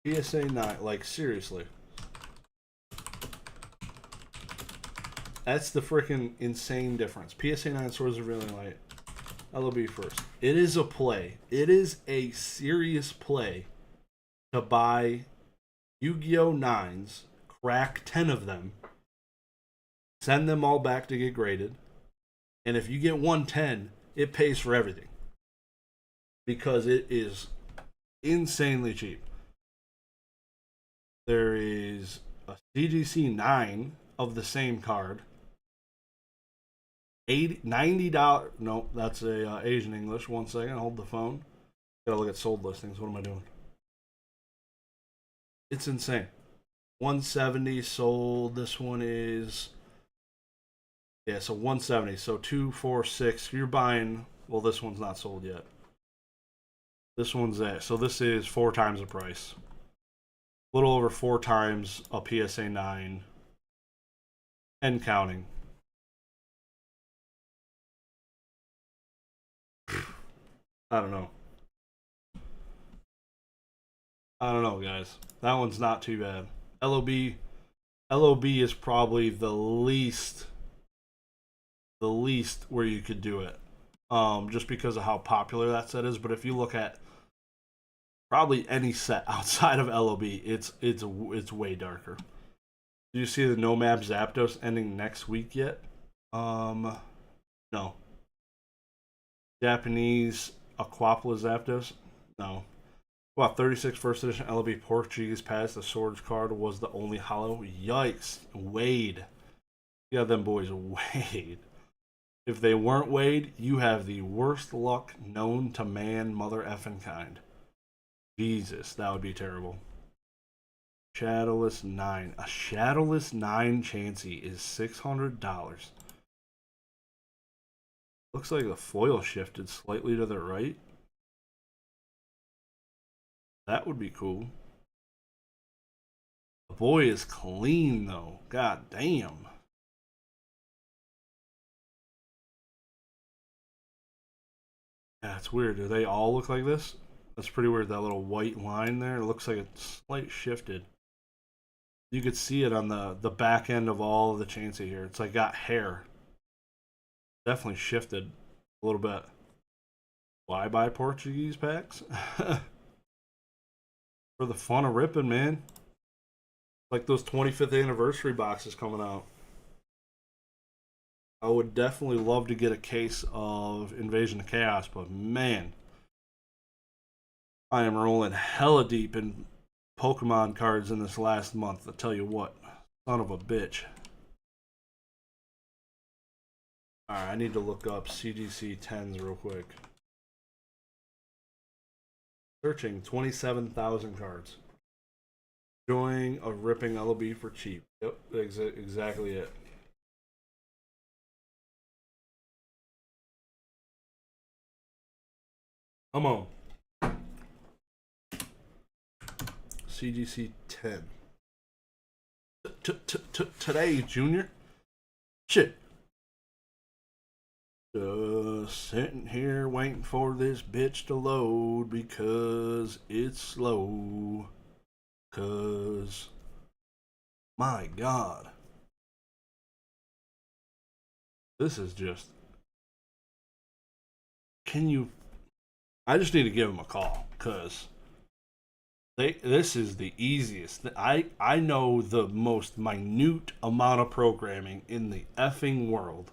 PSA 9, like seriously. That's the freaking insane difference. PSA 9 Swords Revealing Light. LOB first. It is a play. It is a serious play to buy Yu-Gi-Oh! 9s, crack 10 of them, send them all back to get graded, and if you get 110, it pays for everything. Because it is insanely cheap. There is a CGC 9 of the same card. $90. No, that's a Asian English. 1 second, hold the phone. Gotta look at sold listings. What am I doing? It's insane. 170 sold. This one is, yeah, so 170. So 246. You're buying. Well, this one's not sold yet. This one's at. So this is 4 times the price. A little over 4 times a PSA 9 and counting. I don't know. I don't know, guys. That one's not too bad. LOB is probably the least where you could do it. Just because of how popular that set is. But if you look at probably any set outside of LOB, it's way darker. Do you see the Nomad Zapdos ending next week yet? No. Japanese Aquapla Zapdos? No. Wow, 36 first edition LB Portuguese pass. The Swords card was the only hollow. Yikes. Wade. You got them boys Wade. If they weren't Wade, you have the worst luck known to man, mother effing kind. Jesus, that would be terrible. Shadowless 9. A Shadowless 9 Chansey is $600. Looks like the foil shifted slightly to the right. That would be cool. The boy is clean, though. God damn. Yeah, it's weird. Do they all look like this? That's pretty weird, that little white line there. It looks like it's slight shifted. You could see it on the back end of all of the Chansey here. It's like got hair. Definitely shifted a little bit. Why buy Portuguese packs? For the fun of ripping, man. Like those 25th anniversary boxes coming out. I would definitely love to get a case of Invasion of Chaos, but man, I am rolling hella deep in Pokemon cards in this last month. I tell you what, son of a bitch. Alright, I need to look up CGC 10s real quick. Searching 27,000 cards. Enjoying a ripping LB for cheap. Yep, exactly it. Come on. CGC 10. Today, Junior. Shit. Just sitting here waiting for this bitch to load because it's slow. Cause my God, this is just. Can you? I just need to give them a call because this is the easiest. I know the most minute amount of programming in the effing world.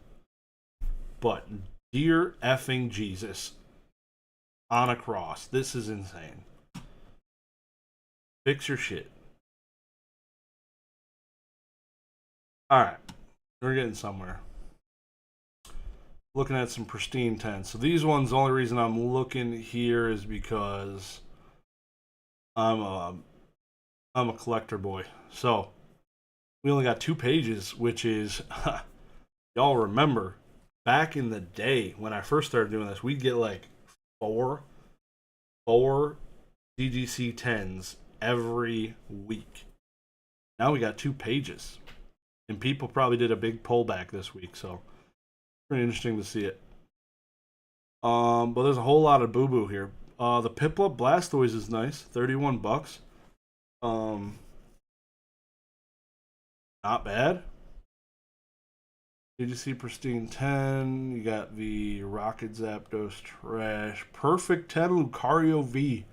But dear effing Jesus, on a cross, this is insane. Fix your shit. Alright, we're getting somewhere. Looking at some pristine 10s. So these ones, the only reason I'm looking here is because I'm a collector boy. So we only got 2 pages, which is y'all remember back in the day when I first started doing this, we'd get like four CGC 10s every week. Now we got 2 pages. And people probably did a big pullback this week, so pretty interesting to see it. But there's a whole lot of boo-boo here. The Piplup Blastoise is nice, $31. Not bad. Did you see Pristine 10? You got the Rocket Zapdos trash. Perfect 10 Lucario V.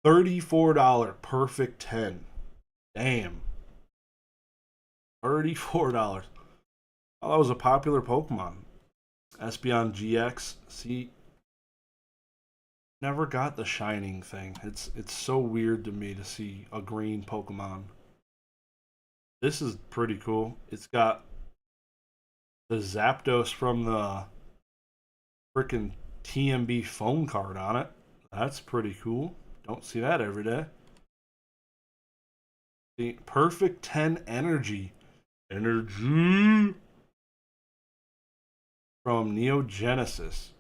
$34 Perfect 10. Damn. $34. Oh, that was a popular Pokemon. Espeon GX. See, never got the shining thing. It's so weird to me to see a green Pokemon. This is pretty cool. It's got the Zapdos from the freaking TMB phone card on it. That's pretty cool. Don't see that every day. The perfect 10 energy. Energy from Neo Genesis.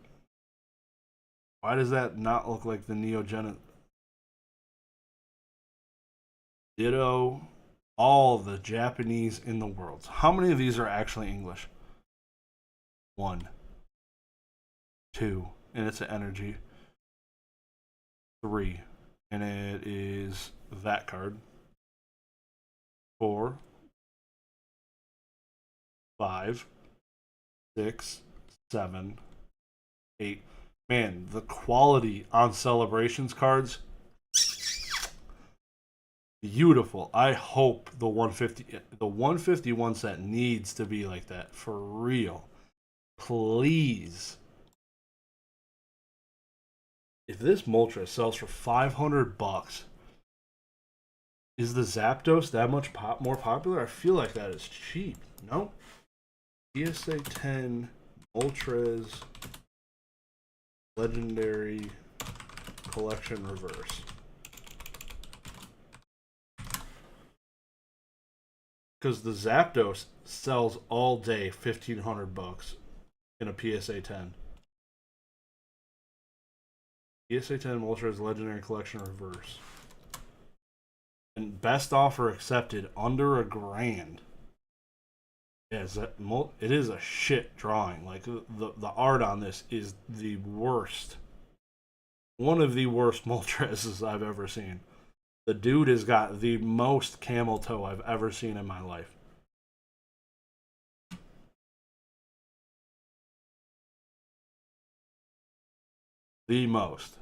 Why does that not look like the Neo Genesis? Ditto all the Japanese in the world. How many of these are actually English? 1, 2, and it's an energy. 3, and it is that card. 4, 5, 6, 7, 8. Man, the quality on celebrations cards, beautiful. I hope the 151 set needs to be like that for real. Please. If this Moltres sells for $500, is the Zapdos that much more popular? I feel like that is cheap. No? PSA 10 Moltres Legendary Collection Reverse. Because the Zapdos sells all day $1,500 in a PSA 10. PSA 10 Moltres Legendary Collection Reverse. And best offer accepted under $1,000. Yeah, it is a shit drawing. Like the art on this is the worst. One of the worst Moltreses I've ever seen. The dude has got the most camel toe I've ever seen in my life. The most.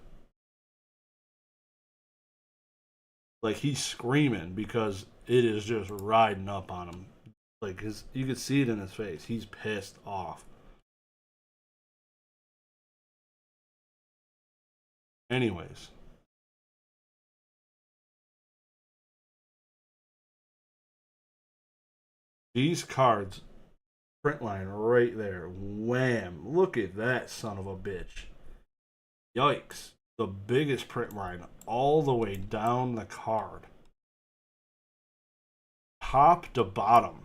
Like, he's screaming because it is just riding up on him. Like, you could see it in his face. He's pissed off. Anyways. These cards, print line right there. Wham. Look at that son of a bitch. Yikes. The biggest print line all the way down the card. Top to bottom.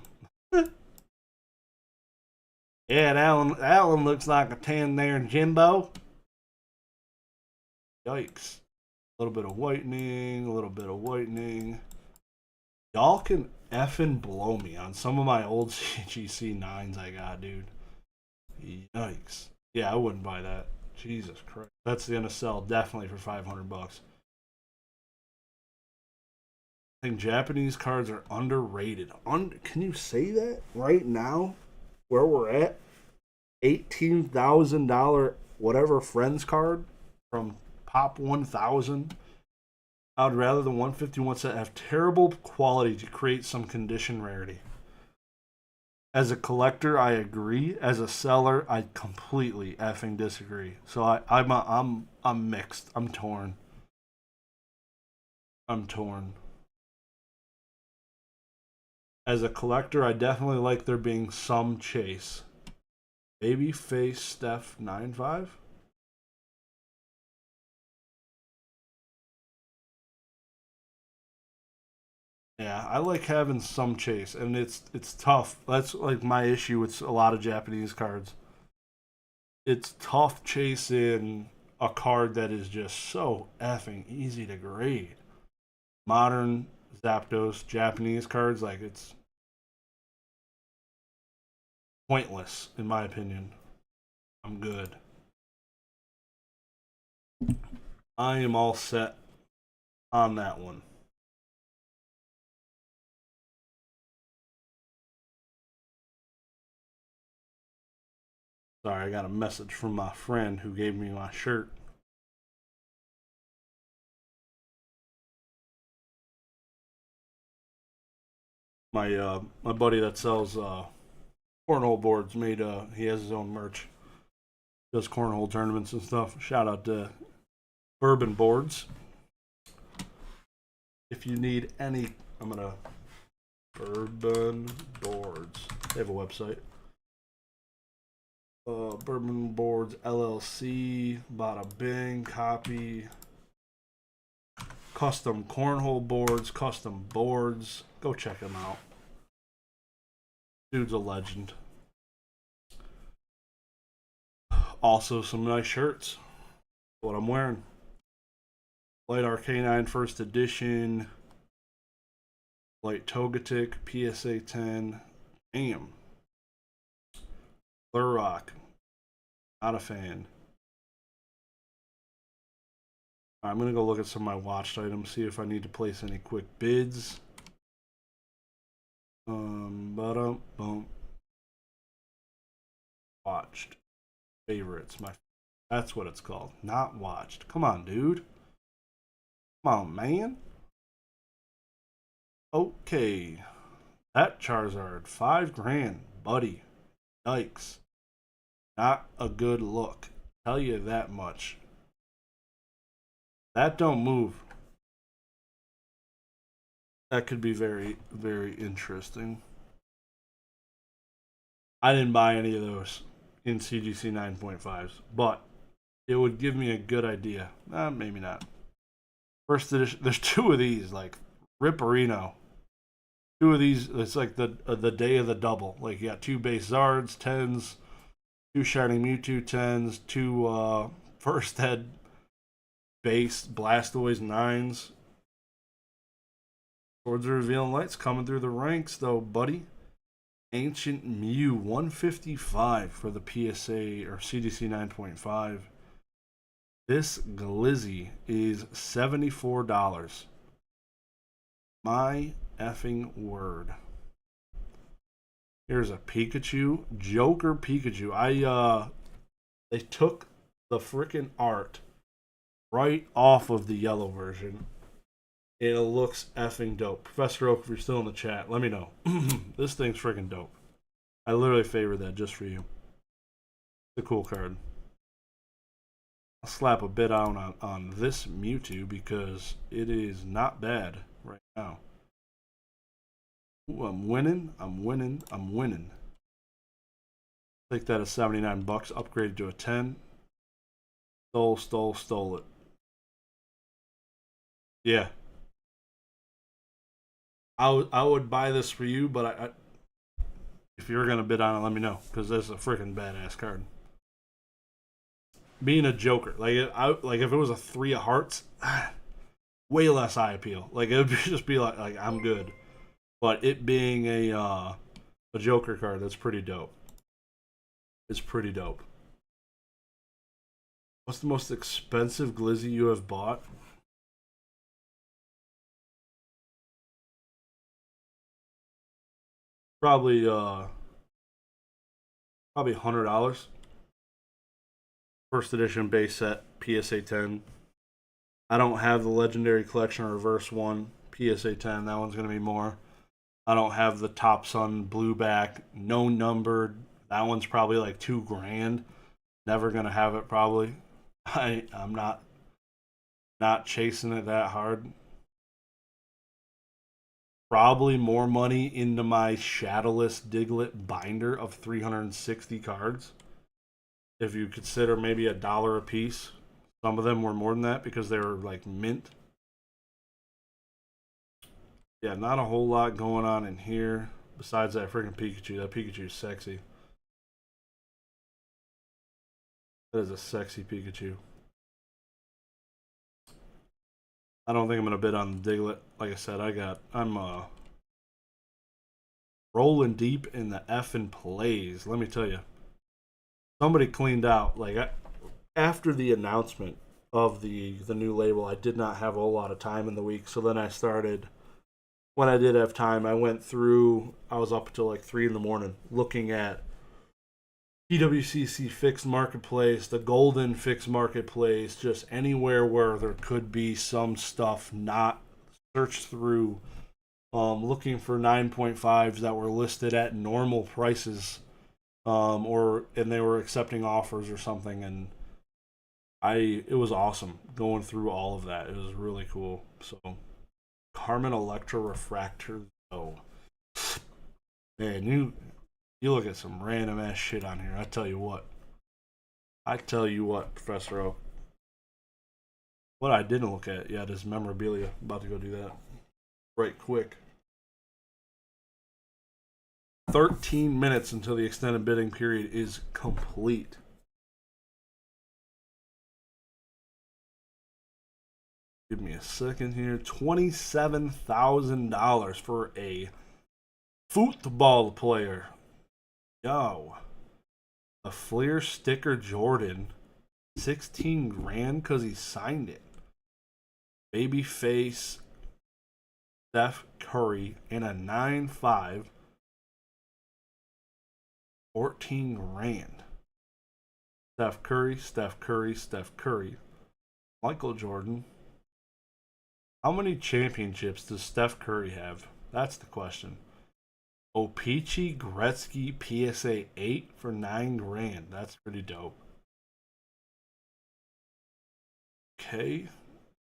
Yeah, that one looks like a 10 there, Jimbo. Yikes. A little bit of whitening, a little bit of whitening. Y'all can effing blow me on some of my old CGC 9s I got, dude. Yikes. Yeah, I wouldn't buy that. Jesus Christ. That's going to sell definitely for $500. I think Japanese cards are underrated. Can you say that right now? Where we're at? $18,000 whatever friends card from Pop 1000. I would rather the 151 set have terrible quality to create some condition rarity. As a collector, I agree. As a seller, I completely effing disagree. So I'm mixed. I'm torn. As a collector, I definitely like there being some chase. Babyface Steph 9.5. Yeah, I like having some chase, and it's tough. That's like my issue with a lot of Japanese cards. It's tough chasing a card that is just so effing easy to grade. Modern Zapdos Japanese cards, like, it's pointless in my opinion. I'm good. I am all set on that one. Sorry, I got a message from my friend who gave me my shirt. My buddy that sells cornhole boards he has his own merch. Does cornhole tournaments and stuff. Shout out to Bourbon Boards. If you need any, Bourbon Boards. They have a website. Bourbon Boards LLC. Bada bing. Copy. custom cornhole boards, custom boards. Go check him out. Dude's a legend. Also, some nice shirts. What I'm wearing. Light Arcanine First Edition. Light Togetic PSA 10. Damn. Lurrock. Not a fan. I'm going to go look at some of my watched items, see if I need to place any quick bids. Watched. Favorites. That's what it's called. Not watched. Come on, dude. Come on, man. Okay. That Charizard. $5,000, buddy. Yikes. Not a good look. Tell you that much. That don't move. That could be very, very interesting. I didn't buy any of those in CGC 9.5s, but it would give me a good idea. Maybe not. First edition, there's two of these, like Ripperino. Two of these, it's like the day of the double. Like you got two base Zards, 10s, two Shining Mewtwo 10s, two first head base Blastoise 9s. Swords of Revealing Lights coming through the ranks, though, buddy. Ancient Mew 155 for the PSA or CGC 9.5. This Glizzy is $74. My effing word. Here's a Pikachu, Joker Pikachu. They took the freaking art right off of the yellow version. It looks effing dope. Professor Oak, if you're still in the chat, let me know. This thing's freaking dope. I literally favor that just for you. It's a cool card. I'll slap a bit on this Mewtwo because it is not bad right now. Ooh, I'm winning. Take that as 79 bucks, upgraded to a 10. Stole it. Yeah. I would buy this for you, but if you're gonna bid on it, let me know because this is a freaking badass card. Being a Joker, like if it was a 3 of Hearts, way less eye appeal. Like it would just be like I'm good, but it being a Joker card, that's pretty dope. It's pretty dope. What's the most expensive Glizzy you have bought? Probably $100. First edition base set, PSA 10. I don't have the Legendary Collection Reverse one, PSA 10. That one's gonna be more. I don't have the Top Sun Blue Back, no numbered. That one's probably like $2,000. Never gonna have it probably. I'm not chasing it that hard. Probably more money into my Shadowless Diglett binder of 360 cards. If you consider maybe $1 a piece. Some of them were more than that because they were like mint. Yeah, not a whole lot going on in here besides that freaking Pikachu. That Pikachu's sexy. That is a sexy Pikachu. I don't think I'm gonna bid on Diglett. Like I said, I'm rolling deep in the effing plays. Let me tell you, somebody cleaned out. Like after the announcement of the new label, I did not have a whole lot of time in the week. So then I started. When I did have time, I went through. I was up until like 3 in the morning looking at PWCC fixed marketplace, the golden fixed marketplace, just anywhere where there could be some stuff not searched through, looking for 9.5s that were listed at normal prices, and they were accepting offers or something, and it was awesome going through all of that. It was really cool. So Carmen Electra Refractor, though, man, you look at some random ass shit on here. I tell you what, Professor O. What I didn't look at yet is memorabilia. About to go do that right quick. 13 minutes until the extended bidding period is complete. Give me a second here. $27,000 for a football player. Yo. A Fleer sticker Jordan. 16 grand because he signed it. Babyface Steph Curry in a 9.5. 14 grand. Steph Curry, Steph Curry, Steph Curry. Michael Jordan. How many championships does Steph Curry have? That's the question. Opeachy Gretzky PSA 8 for 9 grand. That's pretty dope. Okay.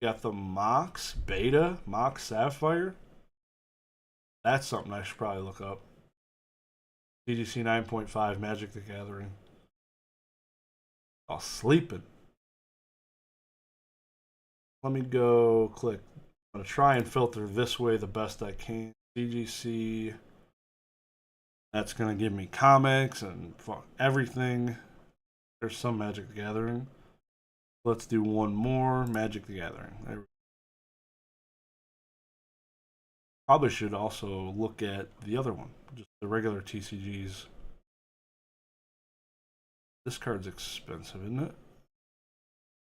Got the Mox Beta, Mox Sapphire. That's something I should probably look up. CGC 9.5 Magic the Gathering. Oh, sleeping. Let me go click. I'm going to try and filter this way the best I can. CGC. That's going to give me comics and everything. There's some Magic the Gathering. Let's do one more. Magic the Gathering. There we go. Probably should also look at the other one. Just the regular TCGs. This card's expensive, isn't it?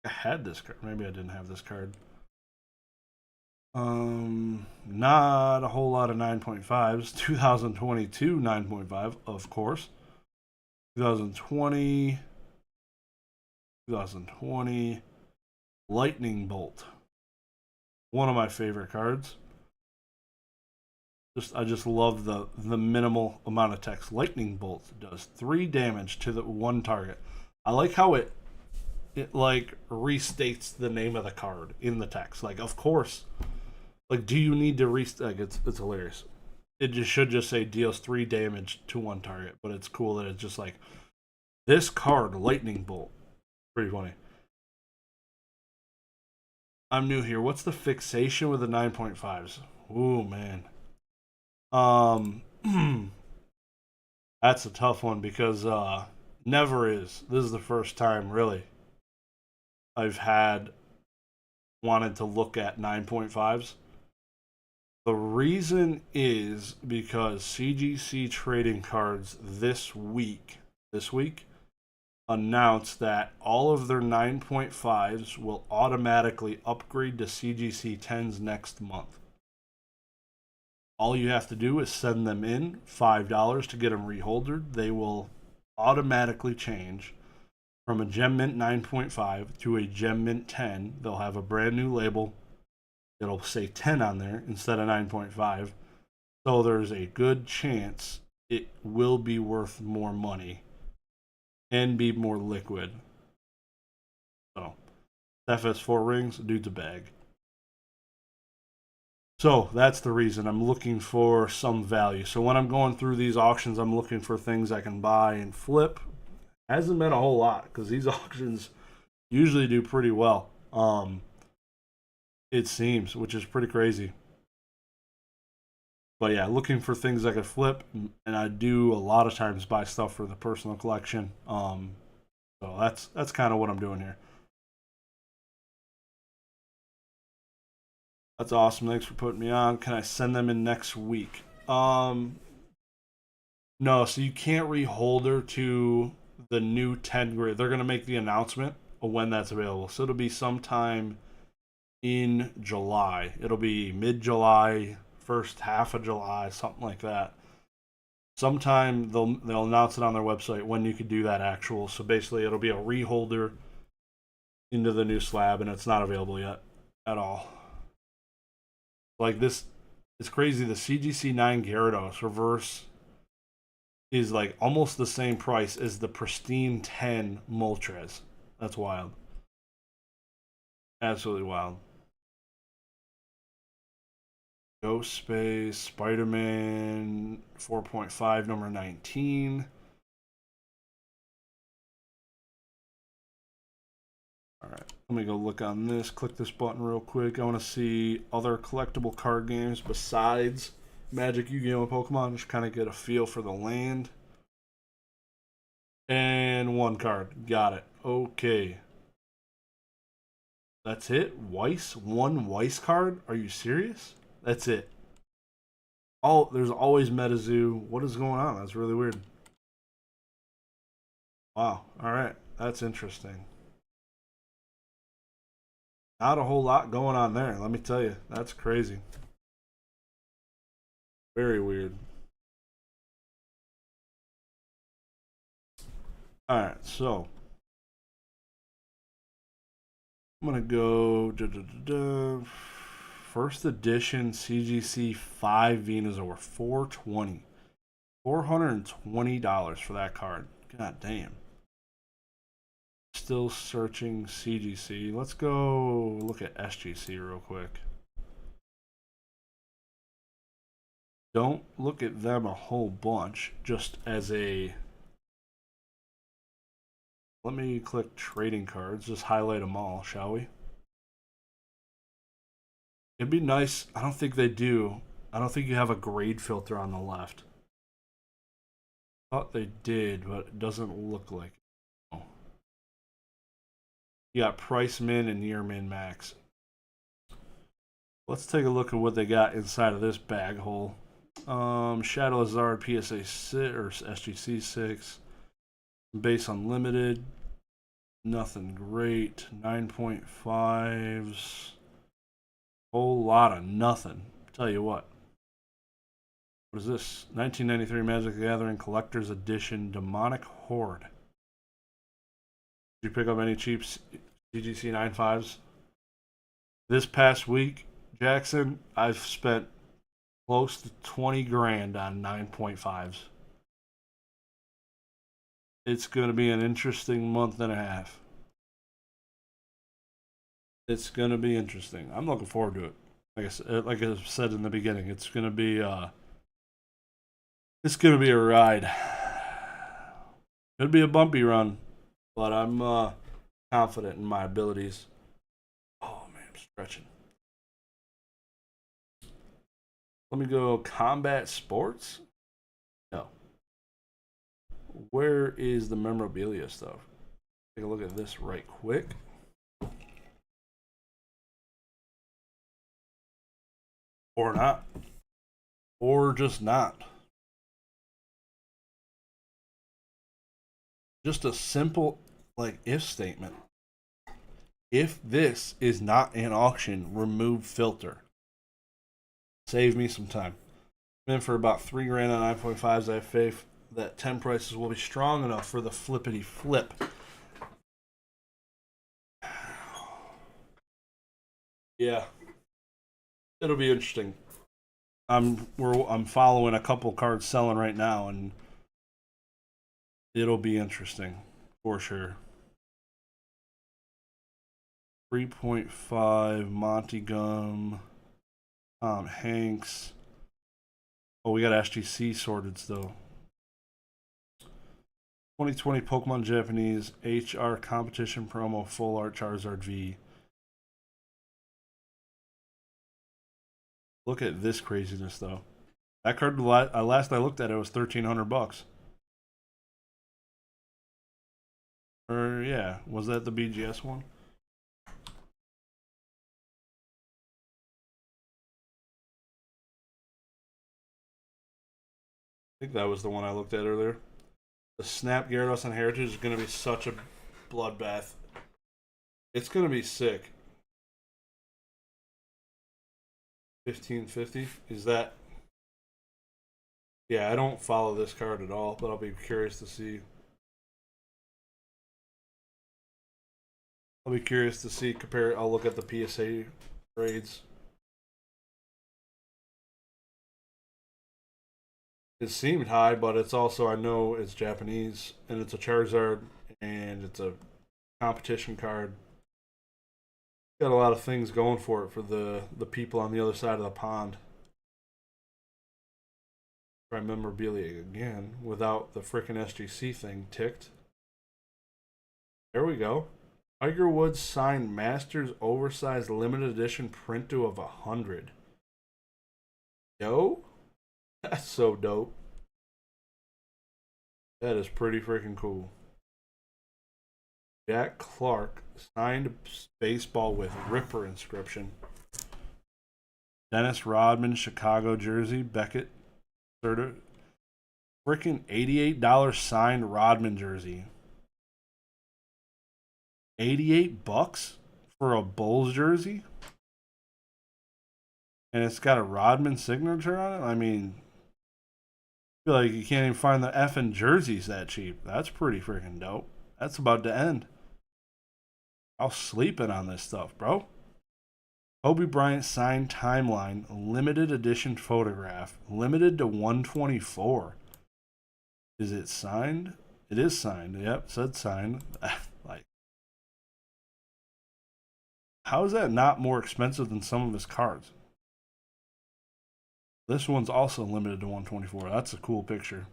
I had this card. Maybe I didn't have this card. Not a whole lot of 9.5s. 2022 9.5, of course. 2020 Lightning Bolt. One of my favorite cards. I just love the minimal amount of text. Lightning Bolt does 3 damage to the one target. I like how it like restates the name of the card in the text. Like, of course, like, do you need to restate? Like, it's hilarious. It just should just say deals 3 damage to one target, but it's cool that it's just like this card, Lightning Bolt. Pretty funny. I'm new here. What's the fixation with the 9.5s? Ooh, man. That's a tough one because never is. This is the first time really I've wanted to look at 9.5s. The reason is because CGC Trading Cards this week announced that all of their 9.5s will automatically upgrade to CGC 10s next month. All you have to do is send them in $5 to get them reholdered. They will automatically change from a Gem Mint 9.5 to a Gem Mint 10. They'll have a brand new label. It'll say 10 on there instead of 9.5. So there's a good chance it will be worth more money and be more liquid. So, FS4 rings, dude's a bag. So that's the reason I'm looking for some value. So when I'm going through these auctions, I'm looking for things I can buy and flip. Hasn't been a whole lot because these auctions usually do pretty well. It seems, which is pretty crazy. But yeah, looking for things I could flip, and I do a lot of times buy stuff for the personal collection. So that's kind of what I'm doing here. That's awesome. Thanks for putting me on. Can I send them in next week? No, so you can't reholder to the new 10 grid. They're going to make the announcement of when that's available. So it'll be sometime in July. It'll be mid-July, first half of July, something like that. Sometime they'll announce it on their website when you can do that actual. So basically it'll be a reholder into the new slab, and it's not available yet at all. Like this, it's crazy. The CGC 9 Gyarados reverse is like almost the same price as the pristine 10 Moltres. That's wild. Absolutely wild. Ghost Space, Spider-Man 4.5, number 19. Alright, Let me go look on this. Click this button real quick. I want to see other collectible card games besides Magic, Yu-Gi-Oh, and Pokemon. Just kind of get a feel for the land. And one card. Got it. Okay. That's it? Weiss? One Weiss card? Are you serious? That's it. Oh, there's always MetaZoo. What is going on? That's really weird. Wow. Alright. That's interesting. Not a whole lot going on there, let me tell you. That's crazy. Very weird. Alright, so I'm gonna go first edition CGC 5 Venusaur 420. $420 for that card. God damn. Still searching CGC. Let's go look at SGC real quick. Don't look at them a whole bunch, just as a... Let me click trading cards, just highlight them all, shall we? It'd be nice, I don't think they do. I don't think you have a grade filter on the left. Thought they did, but it doesn't look like it. Oh. You got price min and near min max. Let's take a look at what they got inside of this bag hole. Shadow Lizard PSA 6 or SGC 6. Base unlimited. Nothing great. 9.5s. Whole lot of nothing. Tell you what. What is this? 1993 Magic the Gathering Collector's Edition Demonic Horde. Did you pick up any cheap CGC 9.5s? This past week, Jackson, I've spent close to 20 grand on 9.5s. It's going to be an interesting month and a half. It's going to be interesting. I'm looking forward to it. Like I said in the beginning, it's going to be a ride. It'll be a bumpy run, but I'm confident in my abilities. Oh man, I'm stretching. Let me go combat sports. No. Where is the memorabilia stuff? Take a look at this right quick. Or not. Or just not. Just a simple if statement. If this is not an auction, remove filter. Save me some time. I'm in for about 3 grand on 9.5s. I have faith that 10 prices will be strong enough for the flippity flip. Yeah. It'll be interesting. I'm following a couple cards selling right now, and it'll be interesting for sure. 3.5 Monty Gum, Tom Hanks. Oh, we got SGC sorted still. 2020 Pokemon Japanese HR competition promo full art Charizard V. Look at this craziness though. That card last I looked at it was $1,300. Or yeah, was that the BGS one? I think that was the one I looked at earlier. The Snap Gyarados on Heritage is going to be such a bloodbath. It's going to be sick. 1550? Is that... Yeah, I don't follow this card at all, but I'll be curious to see. Compare it. I'll look at the PSA grades. It seemed high, but it's also, I know it's Japanese, and it's a Charizard, and it's a competition card. Got a lot of things going for it for the people on the other side of the pond. Try memorabilia again without the frickin' SGC thing ticked. There we go. Tiger Woods signed Masters oversized limited edition printo of 100. Yo, that's so dope. That is pretty freaking cool. Jack Clark signed baseball with Ripper inscription. Dennis Rodman Chicago jersey. Beckett freaking $88 signed Rodman jersey. $88 for a Bulls jersey? And it's got a Rodman signature on it? I mean, I feel like you can't even find the effing jerseys that cheap. That's pretty freaking dope. That's about to end. I was sleeping on this stuff, bro. Kobe Bryant signed timeline, limited edition photograph, limited to 124. Is it signed? It is signed. Yep, said signed. Like, how is that not more expensive than some of his cards? This one's also limited to 124. That's a cool picture.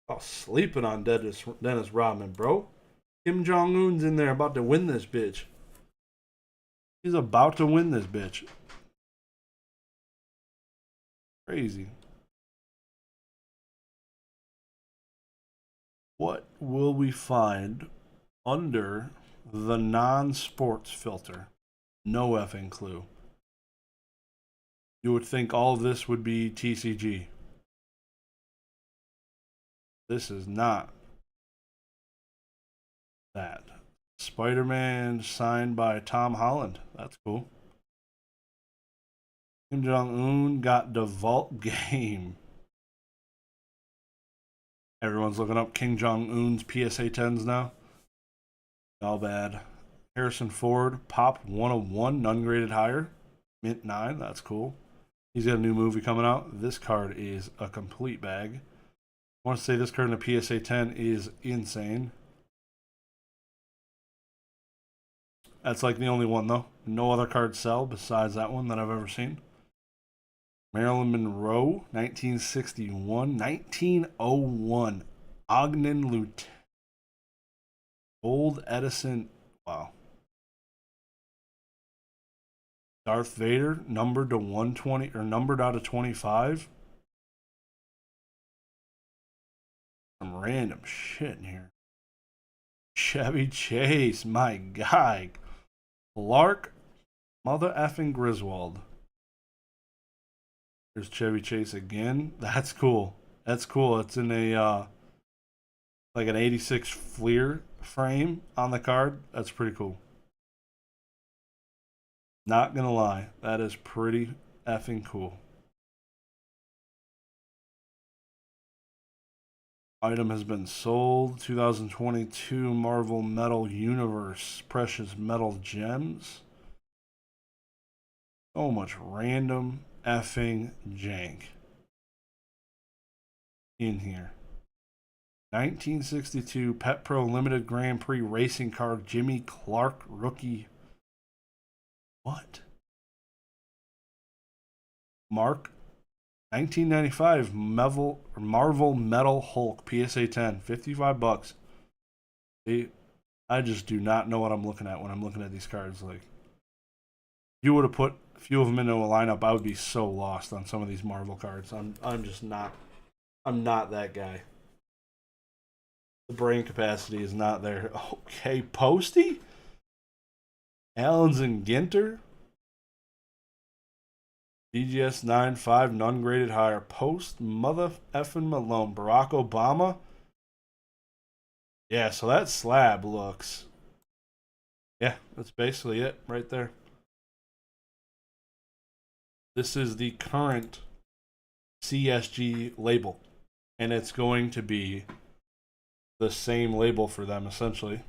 I was sleeping on Dennis Rodman, bro. Kim Jong-un's in there about to win this bitch. He's about to win this bitch. Crazy. What will we find under the non-sports filter? No effing clue. You would think all of this would be TCG. This is not that. Spider-Man signed by Tom Holland. That's cool. Kim Jong-un got the Vault game. Everyone's looking up Kim Jong-un's PSA 10s now. All bad. Harrison Ford, Pop 101, none graded higher. Mint 9, that's cool. He's got a new movie coming out. This card is a complete bag. I want to say this card in a PSA 10 is insane. That's like the only one, though. No other cards sell besides that one that I've ever seen. Marilyn Monroe, 1961. 1901. Ogden Lieutenant. Old Edison. Wow. Darth Vader, numbered to 120, or numbered out of 25. Some random shit in here. Chevy Chase, my guy. Clark, mother effing Griswold. There's Chevy Chase again. That's cool. That's cool. It's in a like an 86 Fleer frame on the card. That's pretty cool. Not gonna lie, that is pretty effing cool. Item has been sold. 2022 Marvel Metal Universe Precious Metal Gems. So much random effing jank in here. 1962 Pet Pro Limited Grand Prix Racing Card Jimmy Clark Rookie. What? Mark. 1995 Marvel Metal Hulk PSA 10. $55. I just do not know what I'm looking at when I'm looking at these cards. Like, you would have put a few of them into a lineup, I would be so lost on some of these Marvel cards. I'm just not. I'm not that guy. The brain capacity is not there. Okay, Posty? Allens and Ginter? DGS 9.5, none graded higher. Post mother effing Malone. Barack Obama? Yeah, so that slab looks... Yeah, that's basically it right there. This is the current CSG label. And it's going to be the same label for them, essentially.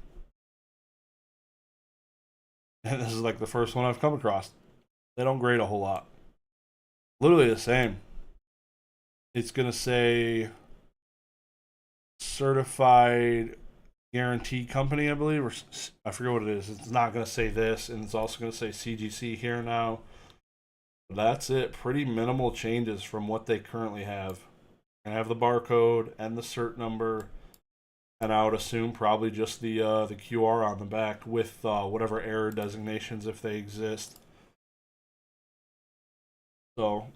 And this is like the first one I've come across. They don't grade a whole lot. Literally the same. It's going to say certified guarantee company, I believe, or I forget what it is. It's not going to say this, and it's also going to say CGC here now. That's it. Pretty minimal changes from what they currently have. I have the barcode and the cert number, and I would assume probably just the QR on the back with whatever error designations if they exist. So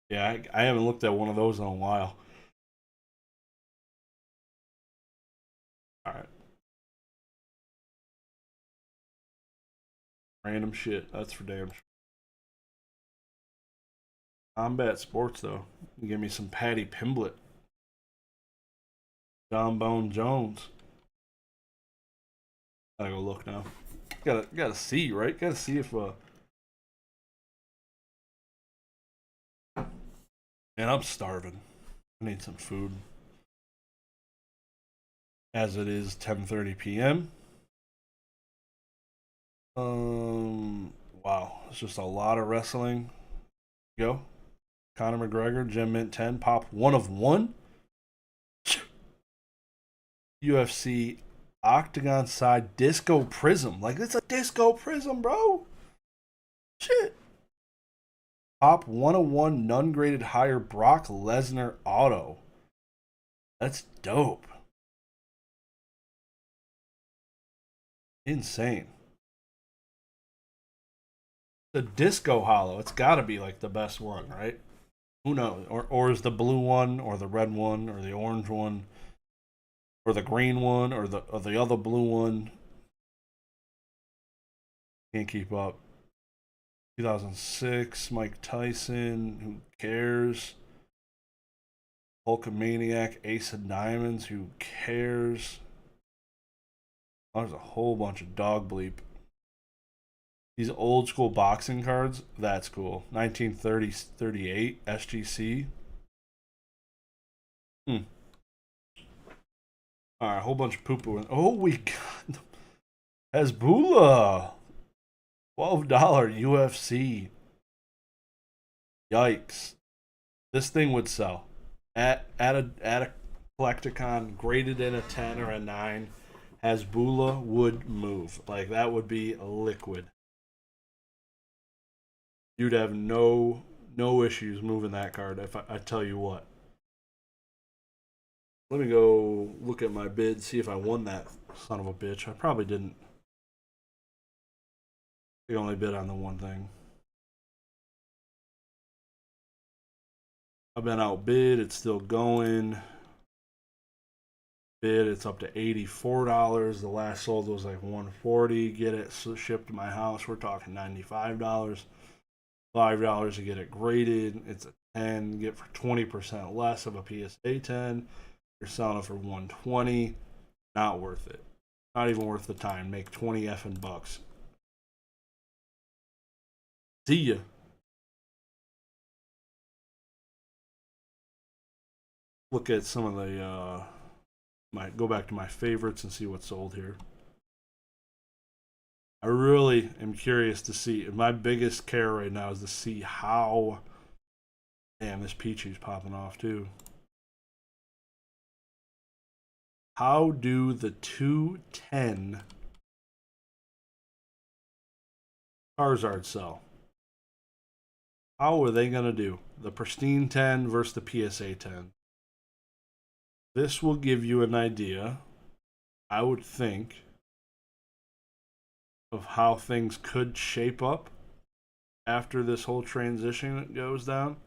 yeah, I haven't looked at one of those in a while. All right, random shit. That's for damn sure. Combat sports though. You give me some Patty Pimblett, John Bone Jones. Gotta go look now. Gotta see, right? Gotta see if man, I'm starving. I need some food. As it is 10:30 p.m. Wow, it's just a lot of wrestling. Go. Conor McGregor, Gem Mint 10, pop 1 of 1. UFC Octagon side Disco Prism. Like, it's a Disco Prism, bro. Shit. Pop 1 of 1, none graded higher Brock Lesnar auto. That's dope. Insane. The Disco Hollow. It's got to be like the best one, right? Who knows? Or is the blue one, or the red one, or the orange one, or the green one, or the other blue one? Can't keep up. 2006, Mike Tyson. Who cares? Hulkamaniac, Ace of Diamonds. Who cares? There's a whole bunch of dog bleep. These old school boxing cards, that's cool. 1938 SGC. Alright, a whole bunch of poo poo. Oh, we got Hezbollah. $12 UFC. Yikes. This thing would sell. At a Collecticon, graded in a 10 or a 9, Hezbollah would move. Like, that would be liquid. You'd have no issues moving that card if I tell you what. Let me go look at my bid, see if I won that son of a bitch. I probably didn't. I only bid on the one thing. I've been outbid. It's still going. Bid. It's up to $84. The last sold was like $140. Get it shipped to my house. We're talking $95. $5 to get it graded. It's a 10. Get for 20% less of a PSA 10. You're selling it for $120. Not worth it. Not even worth the time. Make 20 effing bucks. See ya. Look at some of the go back to my favorites and see what's sold here. I really am curious to see. My biggest care right now is to see how. Damn, this Pichu's popping off too. How do the 210 Charizard sell? How are they going to do? The Pristine 10 versus the PSA 10. This will give you an idea, I would think, of how things could shape up after this whole transition goes down.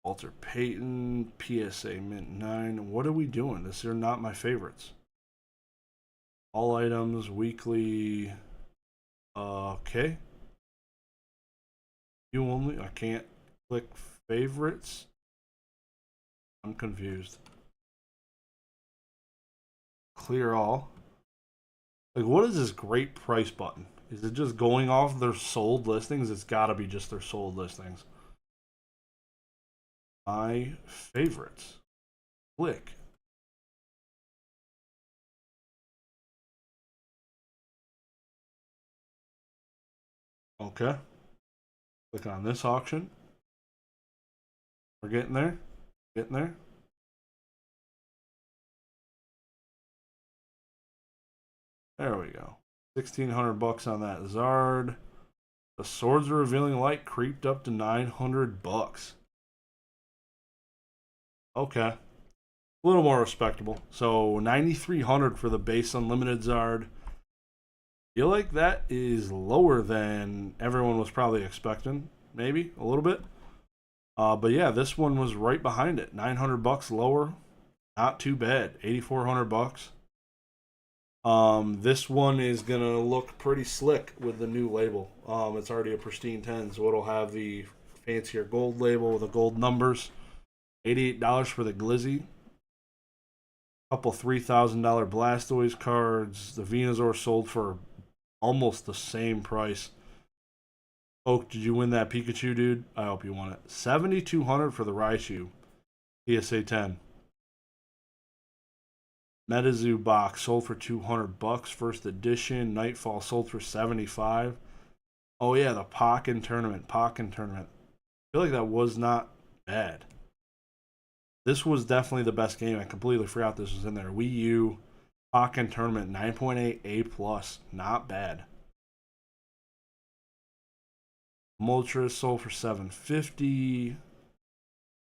Walter Payton, PSA Mint 9. What are we doing? These are not my favorites. All items, weekly. Okay. You only. I can't click favorites. I'm confused. Clear all. Like, what is this great price button? Is it just going off their sold listings? It's got to be just their sold listings. My favorites. Click. Okay. Click on this auction. We're getting there. Getting there. There we go. $1,600 on that Zard. The Swords of Revealing Light creeped up to $900. Okay. A little more respectable. So 9,300 for the base unlimited Zard. Feel like that is lower than everyone was probably expecting. Maybe a little bit. But yeah, this one was right behind it. $900 lower. Not too bad. $8,400. This one is gonna look pretty slick with the new label. It's already a pristine 10, so it'll have the fancier gold label with the gold numbers. $88 for the Glizzy. Couple $3,000 Blastoise cards. The Venusaur sold for almost the same price. Oak, did you win that Pikachu, dude? I hope you won it. $7,200 for the Raichu. PSA 10. Metazoo box sold for $200. First edition. Nightfall sold for $75. Oh yeah, the Pokken tournament. I feel like that was not bad. This was definitely the best game. I completely forgot this was in there. Wii U Pokken tournament 9.8 A+. Not bad. Moltres sold for $750.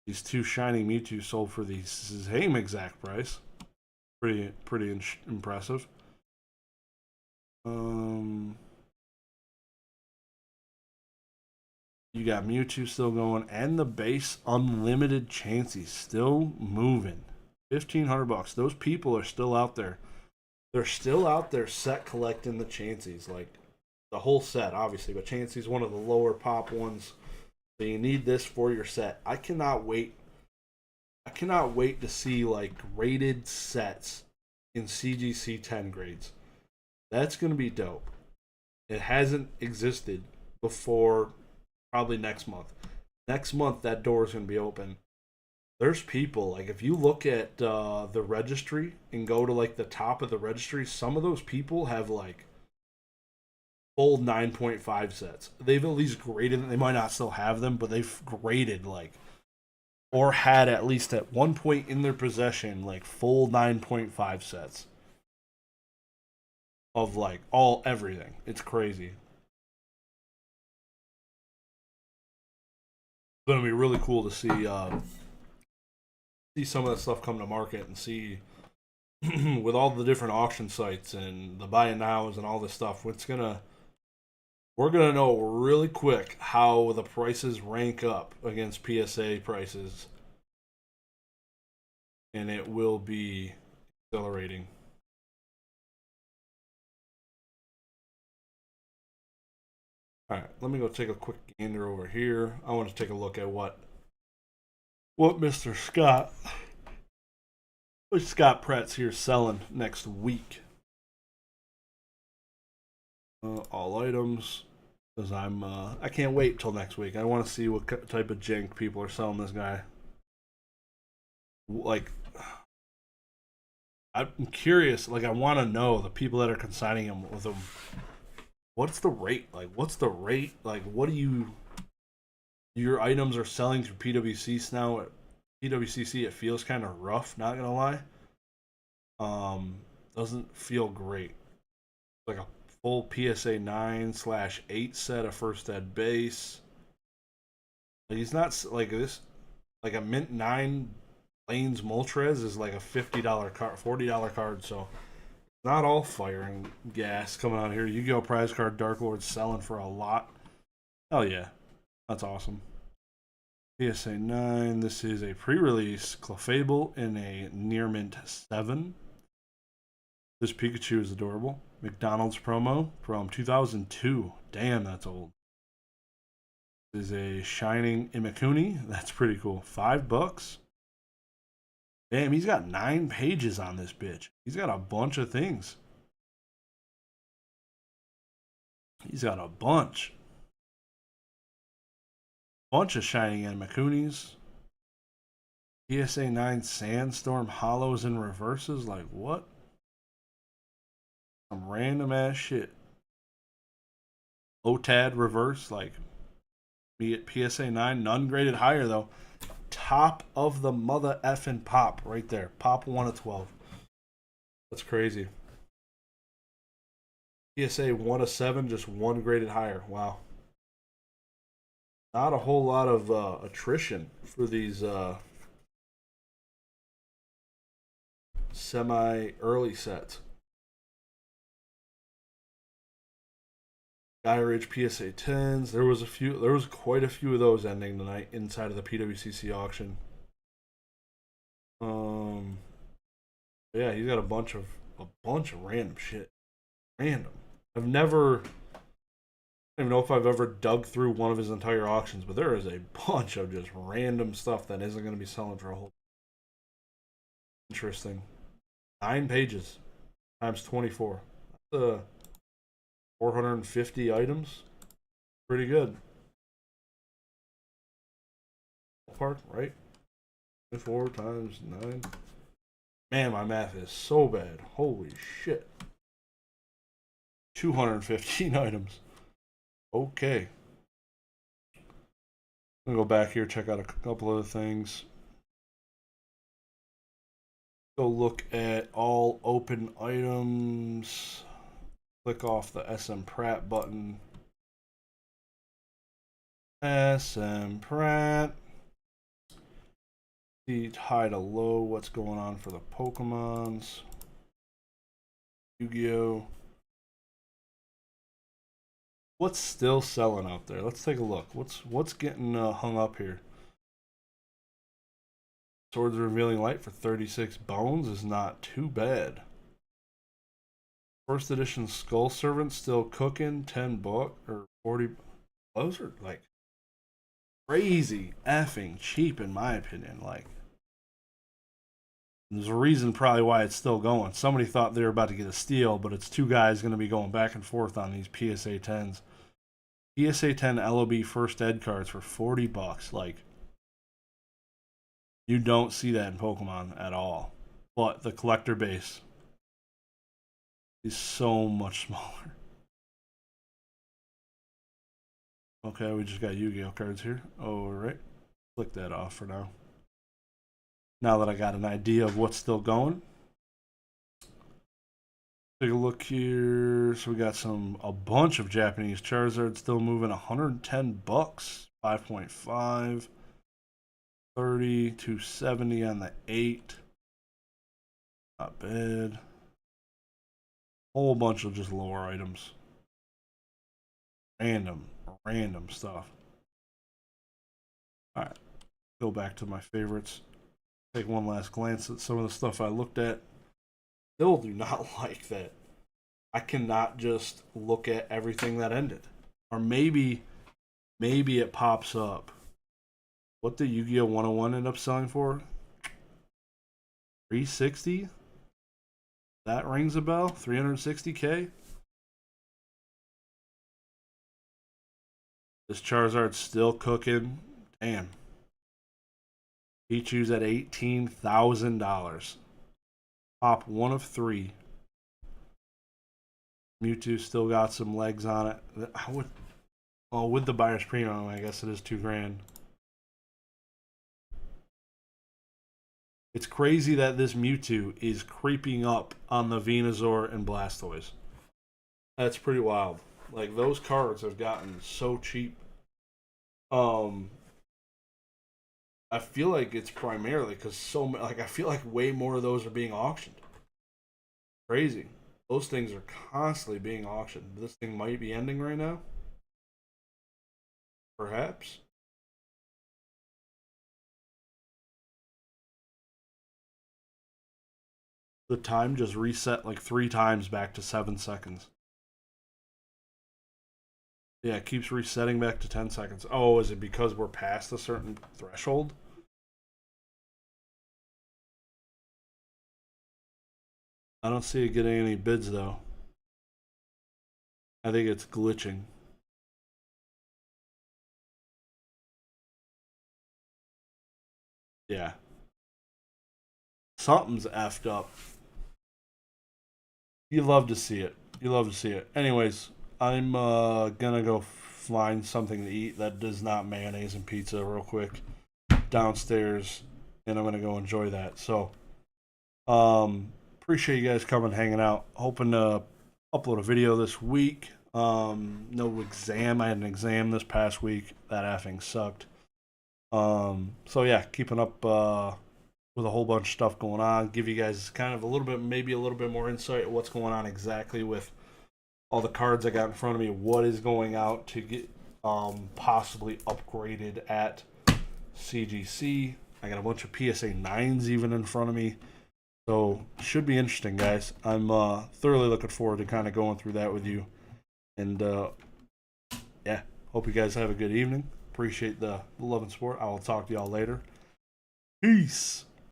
These two Shining Mewtwo sold for the same exact price. Pretty impressive. You got Mewtwo still going, and the base unlimited Chansey still moving. $1,500. Those people are still out there. They're still out there set collecting the Chanseys, like the whole set, obviously. But Chansey's one of the lower pop ones, so you need this for your set. I cannot wait to see like graded sets in CGC 10 grades. That's gonna be dope. It hasn't existed before. Probably next month. Next month, that door is going to be open. There's people, like, if you look at the registry and go to, like, the top of the registry, some of those people have, like, full 9.5 sets. They've at least graded them. They might not still have them, but they've graded, like, or had at least at one point in their possession, like, full 9.5 sets of, like, everything. It's crazy. Going to be really cool to see some of that stuff come to market and see with all the different auction sites and the buy it nows and all this stuff. We're gonna know really quick how the prices rank up against PSA prices, and it will be accelerating. Alright, let me go take a quick gander over here. I want to take a look at what Mr. Scott Pratt's here selling next week. All items, because I can't wait till next week. I want to see what type of jank people are selling this guy. Like, I'm curious. Like, I want to know the people that are consigning him with him. What's the rate? Like, what's the rate? Like, what do your items are selling through PWCC now? At PWCC, it feels kind of rough, not gonna lie. Doesn't feel great. Like a full PSA 9/8 set of first ed base. Like, he's not like this. Like a mint 9 Lanes Moltres is like a $50 card, $40 card. So not all firing gas coming out here. Yu-Gi-Oh! Prize card Dark Lord selling for a lot. Hell yeah. That's awesome. PSA 9. This is a pre-release Clefable in a near mint 7. This Pikachu is adorable. McDonald's promo from 2002. Damn, that's old. This is a Shining Imakuni. That's pretty cool. $5. Damn, he's got 9 pages on this bitch. He's got a bunch of things. He's got a bunch. Bunch of Shining Animakunis. PSA 9 Sandstorm Hollows and Reverses. Like, what? Some random ass shit. OTAD Reverse. Like, be it PSA 9. None graded higher, though. Top of the mother effing pop right there. Pop 1 of 12. That's crazy. PSA 1 of 7, just 1 graded higher. Wow. not a whole lot of attrition for these semi-early sets. Guy Ridge PSA 10s. There was quite a few of those ending tonight inside of the PWCC auction. Yeah, he's got a bunch of random shit. Random. I've never, I don't even know if I've ever dug through one of his entire auctions, but there is a bunch of just random stuff that isn't going to be selling for a whole. Interesting. 9 pages times 24. That's 450 items. Pretty good. Park, right? 4 times 9. Man, my math is so bad. Holy shit. 215 items. Okay. I'm going to go back here, check out a couple other things. Go look at all open items. Click off the SM Pratt button. SM Pratt. See high to low, what's going on for the Pokemons. Yu-Gi-Oh! What's still selling out there? Let's take a look. What's getting hung up here? Swords Revealing Light for 36 bones is not too bad. First edition Skull Servant still cooking, 10 bucks or 40. Those are like crazy effing cheap in my opinion. Like, there's a reason probably why it's still going. Somebody thought they were about to get a steal, but it's 2 guys going to be going back and forth on these PSA 10s. PSA 10 LOB first ed cards for 40 bucks. Like, you don't see that in Pokemon at all. But the collector base is so much smaller. Okay, we just got Yu-Gi-Oh cards here. Alright. Click that off for now. Now that I got an idea of what's still going. Take a look here. So we got a bunch of Japanese Charizard still moving. 110 bucks. 5.5. 30. 270 on the 8. Not bad. Whole bunch of just lower items. Random stuff. Alright. Go back to my favorites. Take one last glance at some of the stuff I looked at. Still do not like that I cannot just look at everything that ended. Or maybe it pops up. What did Yu-Gi-Oh! 101 end up selling for? 360? That rings a bell? 360k? This Charizard's still cooking. Damn. Pichu's at $18,000. Pop 1 of 3. Mewtwo still got some legs on it. With the buyer's premium, I guess it is $2,000. It's crazy that this Mewtwo is creeping up on the Venusaur and Blastoise. That's pretty wild. Like, those cards have gotten so cheap. I feel like it's primarily because I feel like way more of those are being auctioned. Crazy. Those things are constantly being auctioned. This thing might be ending right now. Perhaps. The time just reset like 3 times back to 7 seconds. Yeah, it keeps resetting back to 10 seconds. Oh, is it because we're past a certain threshold? I don't see it getting any bids though. I think it's glitching. Yeah. Something's effed up. You love to see it. You love to see it. Anyways, I'm gonna go find something to eat that does not mayonnaise and pizza real quick downstairs, and I'm gonna go enjoy that. So, appreciate you guys coming, hanging out. Hoping to upload a video this week. No exam. I had an exam this past week. That effing sucked. So yeah, keeping up with a whole bunch of stuff going on. Give you guys kind of a little bit, maybe a little bit more insight of what's going on exactly with all the cards I got in front of me. What is going out to get possibly upgraded at CGC. I got a bunch of PSA 9s even in front of me. So should be interesting, guys. I'm thoroughly looking forward to kind of going through that with you. And yeah, hope you guys have a good evening. Appreciate the love and support. I will talk to y'all later. Peace.